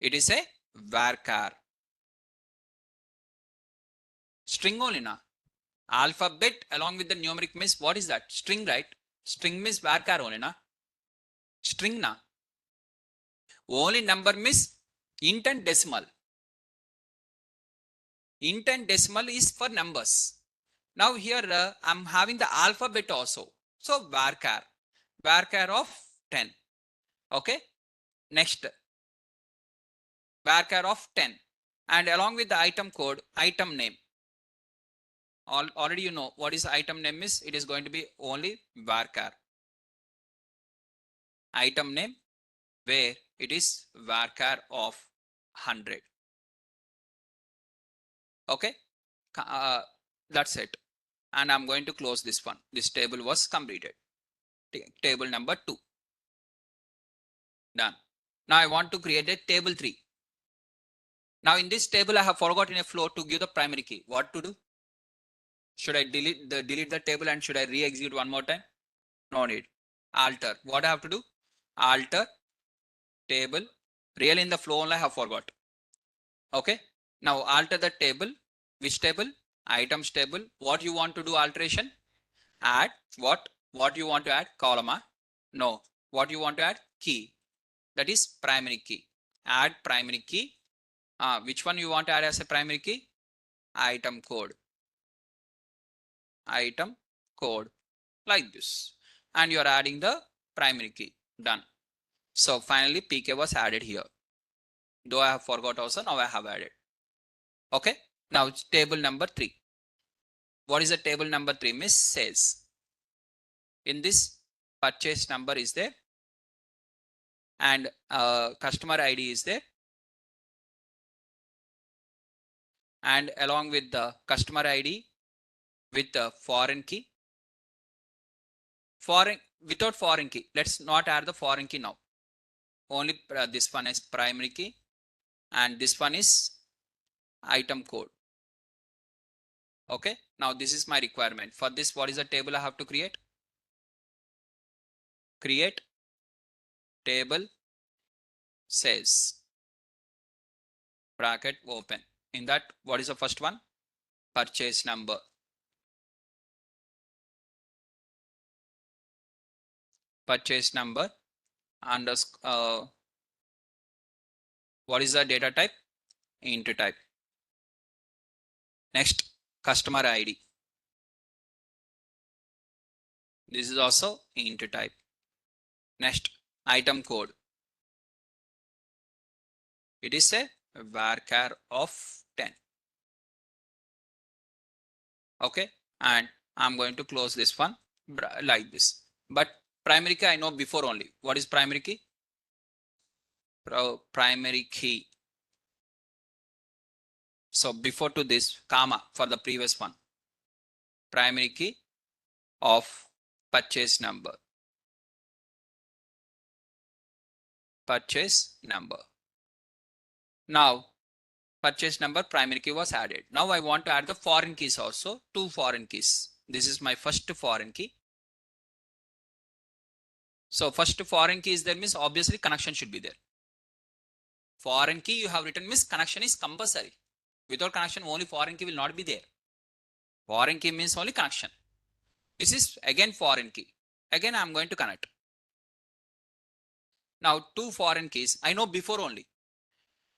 It is a varchar. String only na. Alphabet along with the numeric means what is that? String, right? String means varchar only na. String na. Only number means int and decimal. Int and decimal is for numbers. Now here I'm having the alphabet also. So varchar. Varchar of 10. Okay. Next. Varchar of 10. And along with the item code, item name. Already you know what is item name is. It is going to be only varchar. Item name where it is varchar of 100. Okay. That's it. And I'm going to close this one. This table was completed. Table number 2. Done. Now I want to create a table 3. Now in this table, I have forgotten a flow to give the primary key. What to do? Should I delete the table and should I re-execute one more time? No need. Alter. What I have to do? Alter table. Really in the flow only I have forgot. Okay. Now alter the table. Which table? Items table. What you want to do alteration? Add what? What you want to add? Column? No. What you want to add? Key. That is primary key. Add primary key. Which one you want to add as a primary key? Item code. Item code like this. And you are adding the primary key. Done. So finally PK was added here. Though I have forgot also, now I have added. Okay. Now it's table number 3. What is the table number 3? Miss sales. In this, purchase number is there and customer ID is there, and along with the customer ID with the foreign key. Without foreign key, let's not add the foreign key now. Only this one is primary key and this one is item code. Okay, now this is my requirement. For this, what is the table I have to create? Create table sales, bracket open. In that, what is the first one? Purchase number. Purchase number underscore, what is the data type? Int type. Next, customer ID. This is also int type. Next, item code. It is a varchar of 10. Okay, and I'm going to close this one like this. But primary key I know before only. What is primary key? Primary key. So before to this, comma for the previous one. Primary key of purchase number. Purchase number. Now, purchase number primary key was added. Now I want to add the foreign keys also. 2 foreign keys. This is my first foreign key. So first foreign key is there, means obviously connection should be there. Foreign key you have written means connection is compulsory. Without connection, only foreign key will not be there. Foreign key means only connection. This is again foreign key. Again, I'm going to connect. Now 2 foreign keys I know before only.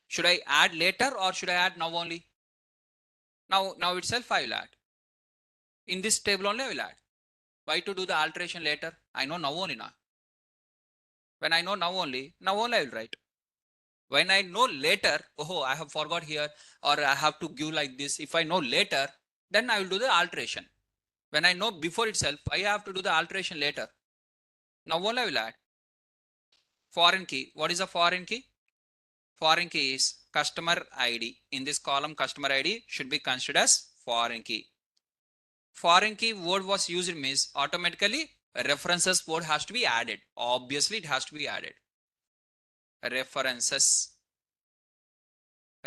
Should I add later or should I add now only? Now itself I will add. In this table only I will add. Why to do the alteration later? I know now only now. When I know now only I will write. When I know later, oh, I have forgot here or I have to give like this. If I know later, then I will do the alteration. When I know before itself, I have to do the alteration later. Now only I will add. Foreign key. What is a foreign key? Foreign key is customer ID. In this column, customer ID should be considered as foreign key. Foreign key word was used means automatically references word has to be added. Obviously, it has to be added. References.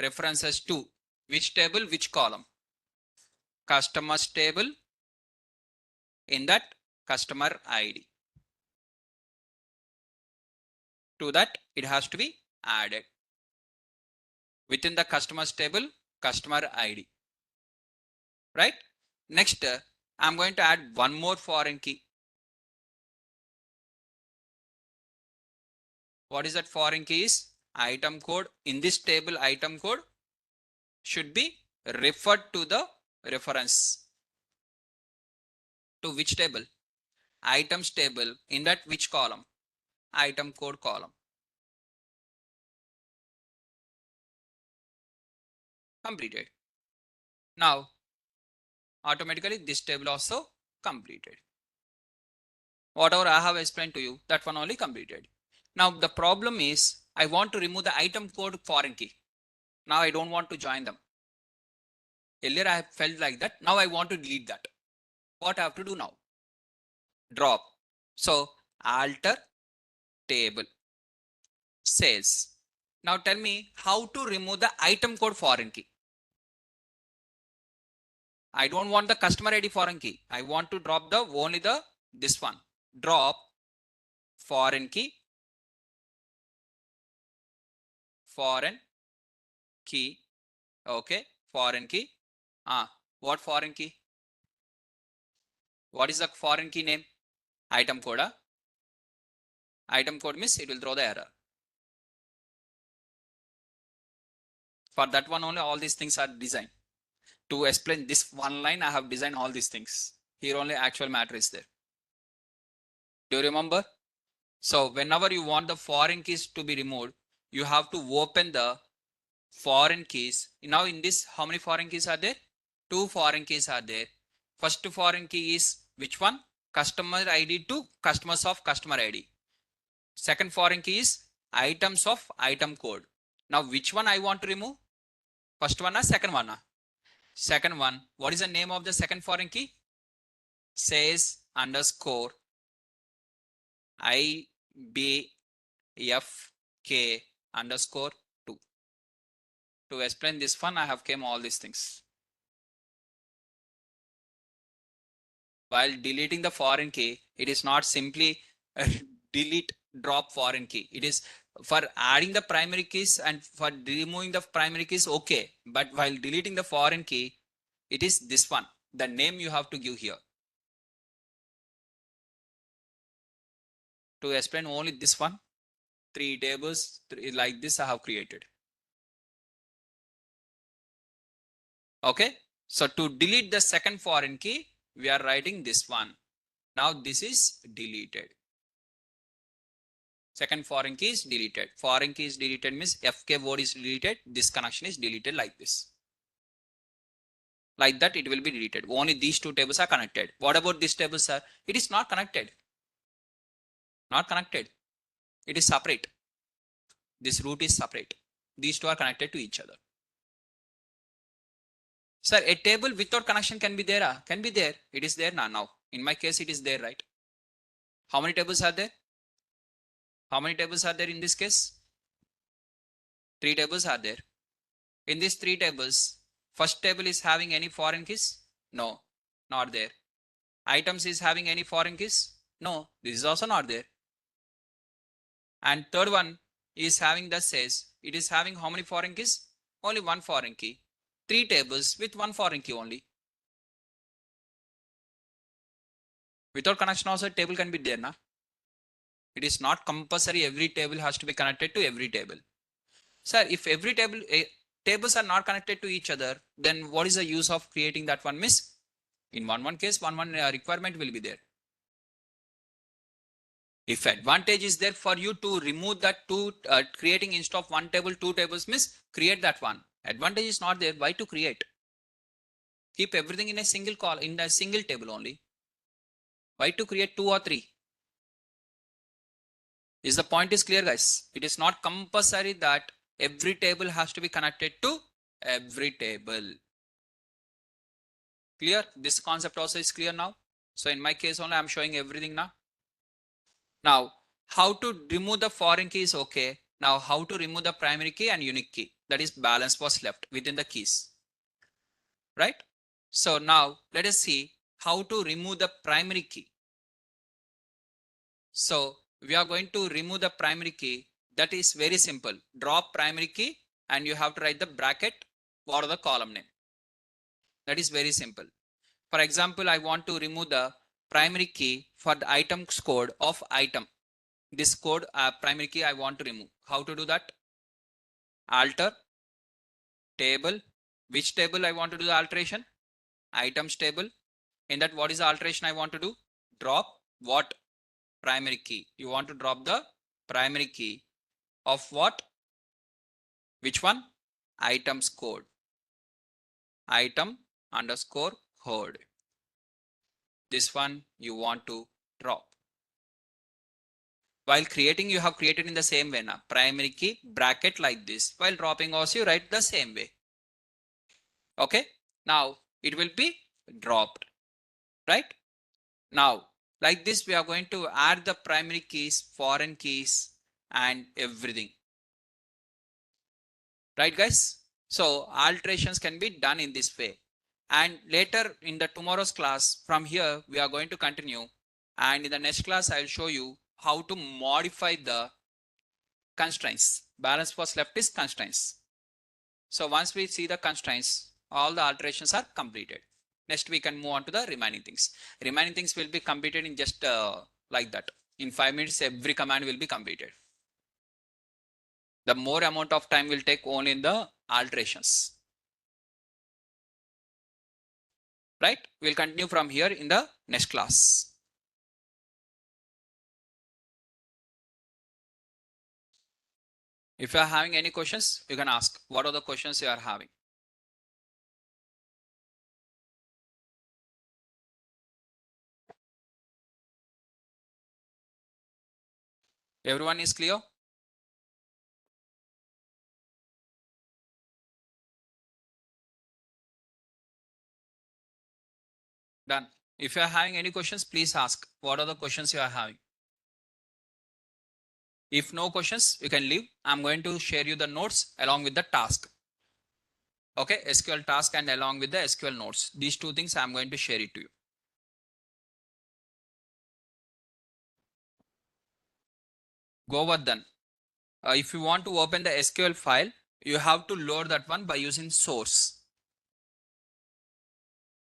References to which table, which column? Customers table. In that, customer ID. To that, it has to be added. Within the customers table, customer ID. Right? Next, I'm going to add one more foreign key. What is that foreign key is? Item code. In this table, item code should be referred to the reference. To which table? Items table. In that which column? Item code column. Completed. Now, automatically this table also completed. Whatever I have explained to you, that one only completed. Now the problem is I want to remove the item code foreign key. Now I don't want to join them. Earlier I have felt like that. Now I want to delete that. What I have to do now? Drop. So alter table sales. Now tell me how to remove the item code foreign key. I don't want the customer ID foreign key. I want to drop the only this one. Drop foreign key. Foreign key. Okay. Foreign key. What foreign key? What is the foreign key name? Item code. Item code means it will throw the error. For that one only all these things are designed. To explain this one line, I have designed all these things. Here only actual matter is there. Do you remember? So whenever you want the foreign keys to be removed, you have to open the foreign keys. Now in this, how many foreign keys are there? 2 foreign keys are there. First foreign key is which one? Customer ID to customers of customer ID. Second foreign key is items of item code. Now which one I want to remove? First one or second one? Second one. What is the name of the second foreign key? Says underscore IBFK underscore 2. To explain this one, I have came all these things. While deleting the foreign key, it is not simply delete drop foreign key. It is for adding the primary keys and for removing the primary keys, okay. But while deleting the foreign key, it is this one. The name you have to give here. To explain only this one, 3 tables like this I have created. Okay. So to delete the second foreign key, we are writing this one. Now this is deleted. Second foreign key is deleted. Foreign key is deleted means FK word is deleted. This connection is deleted like this. Like that it will be deleted. Only these two tables are connected. What about these tables, sir? It is not connected. Not connected. It is separate. This root is separate. These two are connected to each other. Sir, a table without connection can be there. Can be there. It is there now. In my case, it is there, right? How many tables are there? How many tables are there in this case? 3 tables are there. In these 3 tables, first table is having any foreign keys? No, not there. Items is having any foreign keys? No, this is also not there. And third one is having the says, it is having how many foreign keys? Only one foreign key. 3 tables with one foreign key only. Without connection also table can be there, na? It is not compulsory every table has to be connected to every table. Sir, if every tables are not connected to each other, then what is the use of creating that one miss? In one case, one requirement will be there. If advantage is there for you to remove that two, creating instead of one table, 2 tables miss, create that one. Advantage is not there. Why to create? Keep everything in a single call, in a single table only. Why to create 2 or 3? Is the point is clear, guys? It is not compulsory that every table has to be connected to every table. Clear? This concept also is clear now. So in my case only, I'm showing everything now. Now, how to remove the foreign key is okay. Now, how to remove the primary key and unique key? That is balance was left within the keys. Right? So now let us see how to remove the primary key. So we are going to remove the primary key. That is very simple. Drop primary key and you have to write the bracket or the column name. That is very simple. For example, I want to remove the primary key for the items code of item. This code primary key I want to remove. How to do that? Alter table. Which table I want to do the alteration? Items table. In that, what is the alteration I want to do? Drop what? Primary key. You want to drop the primary key of what? Which one? Items code. Item underscore code. This one you want to drop. While creating, you have created in the same way now. Primary key bracket like this. While dropping also, you write the same way. Okay. Now it will be dropped. Right. Now, like this, we are going to add the primary keys, foreign keys, and everything. Right, guys? So alterations can be done in this way. And later in the tomorrow's class, from here, we are going to continue. And in the next class, I'll show you how to modify the constraints. Balance was left is constraints. So once we see the constraints, all the alterations are completed. Next, we can move on to the remaining things. Remaining things will be completed in just like that. In 5 minutes, every command will be completed. The more amount of time will take only in the alterations. Right? We'll continue from here in the next class. If you are having any questions, you can ask. What are the questions you are having? Everyone is clear? Done. If you are having any questions, please ask. What are the questions you are having? If no questions, you can leave. I'm going to share you the notes along with the task. Okay, SQL task and along with the SQL notes. These two things I'm going to share it to you. Govardhan. If you want to open the SQL file, you have to load that one by using source.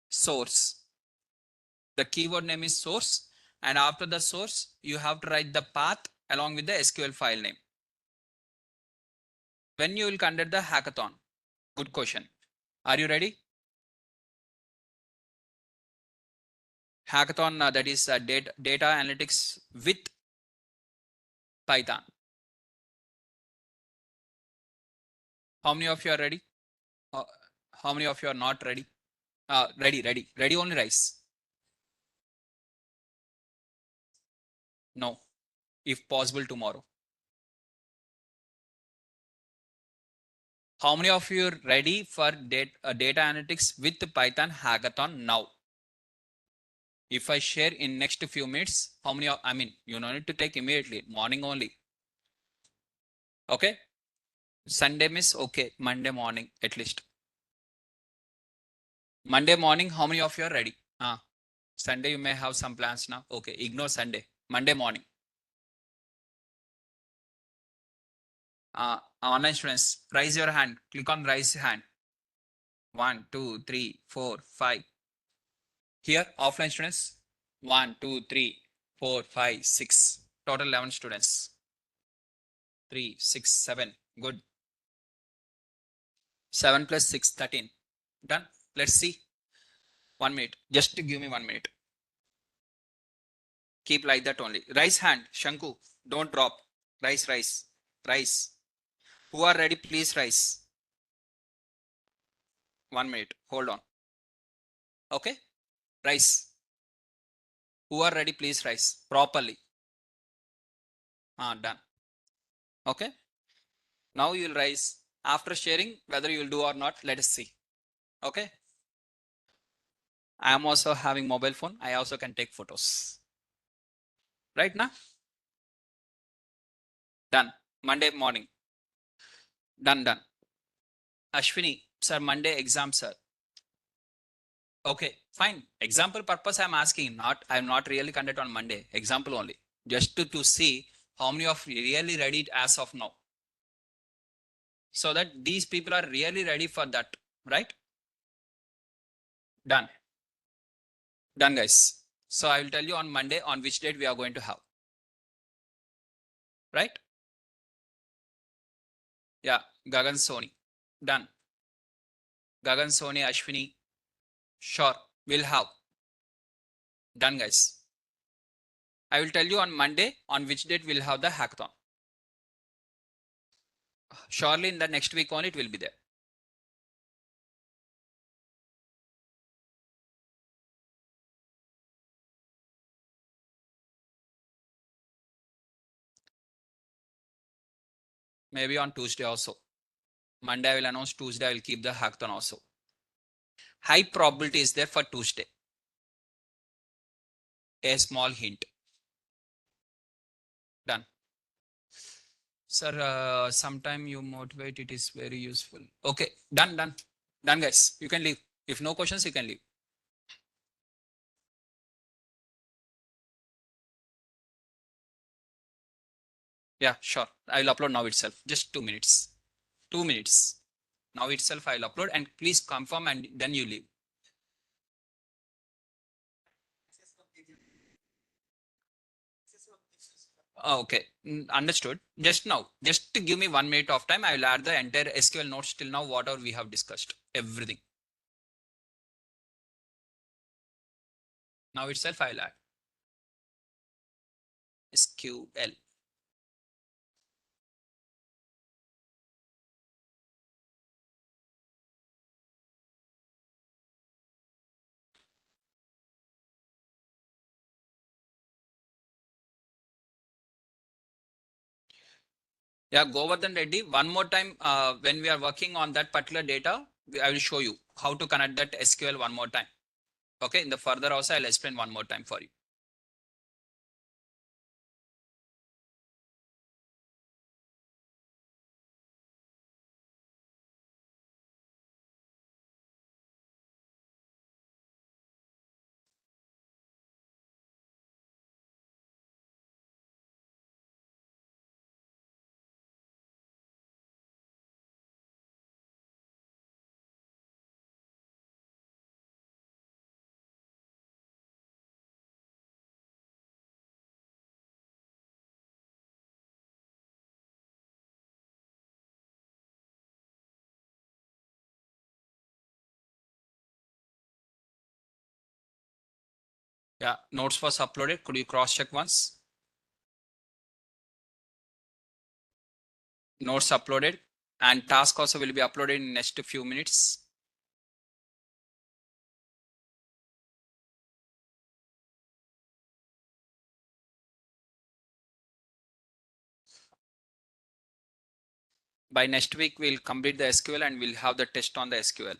Source. The keyword name is source, and after the source, you have to write the path along with the SQL file name. When you will conduct the hackathon? Good question. Are you ready? Hackathon, that is data analytics with Python. How many of you are ready? Uh, how many of you are not ready? Ready only rise. No, if possible tomorrow. How many of you are ready for data analytics with Python hackathon now? If I share in next few minutes, how many of, I mean, you don't need to take immediately, morning only. Okay. Sunday miss, okay. Monday morning at least. Monday morning, how many of you are ready? Sunday you may have some plans now. Okay, ignore Sunday. Monday morning. Online students, raise your hand. Click on raise hand. 1, 2, 3, 4, 5. Here, offline students. 1, 2, 3, 4, 5, 6. Total 11 students. 3, 6, 7. Good. 7 plus 6, 13. Done. Let's see. 1 minute. Just give me 1 minute. Keep like that only. Raise hand. Shanku. Don't drop. Rise. Who are ready, please rise. 1 minute. Hold on. Okay. Rise. Who are ready, please rise properly. Done. Okay. Now you will rise. After sharing, whether you will do or not, let us see. Okay. I am also having mobile phone. I also can take photos. Right now? Done. Monday morning. Done. Ashwini, sir, Monday exam, sir. Okay, fine. Example purpose I'm asking, I'm not really conduct on Monday. Example only. Just to see how many of really ready as of now. So that these people are really ready for that, right? Done. Done, guys. So I will tell you on Monday on which date we are going to have. Right? Yeah, Gagan Soni. Done. Gagan Soni, Ashwini. Sure, we'll have. Done, guys. I will tell you on Monday on which date we'll have the hackathon. Surely in the next week on it will be there. Maybe on Tuesday also. Monday I will announce, Tuesday I will keep the hackathon also. High probability is there for Tuesday. A small hint. Done. Sir, sometime you motivate, it is very useful. Okay, done, guys. You can leave. If no questions, you can leave. Yeah, sure. I will upload now itself. Just 2 minutes. 2 minutes. Now itself I will upload, and please confirm and then you leave. Okay, understood. Just now, just to give me 1 minute of time, I will add the entire SQL notes till now, whatever we have discussed, everything. Now itself I will add SQL. Yeah, Govardhan Reddy, one more time, when we are working on that particular data, I will show you how to connect that SQL one more time. Okay, in the further also, I'll explain one more time for you. Yeah, notes was uploaded. Could you cross check once? Notes uploaded, and task also will be uploaded in next few minutes. By next week, we'll complete the SQL and we'll have the test on the SQL.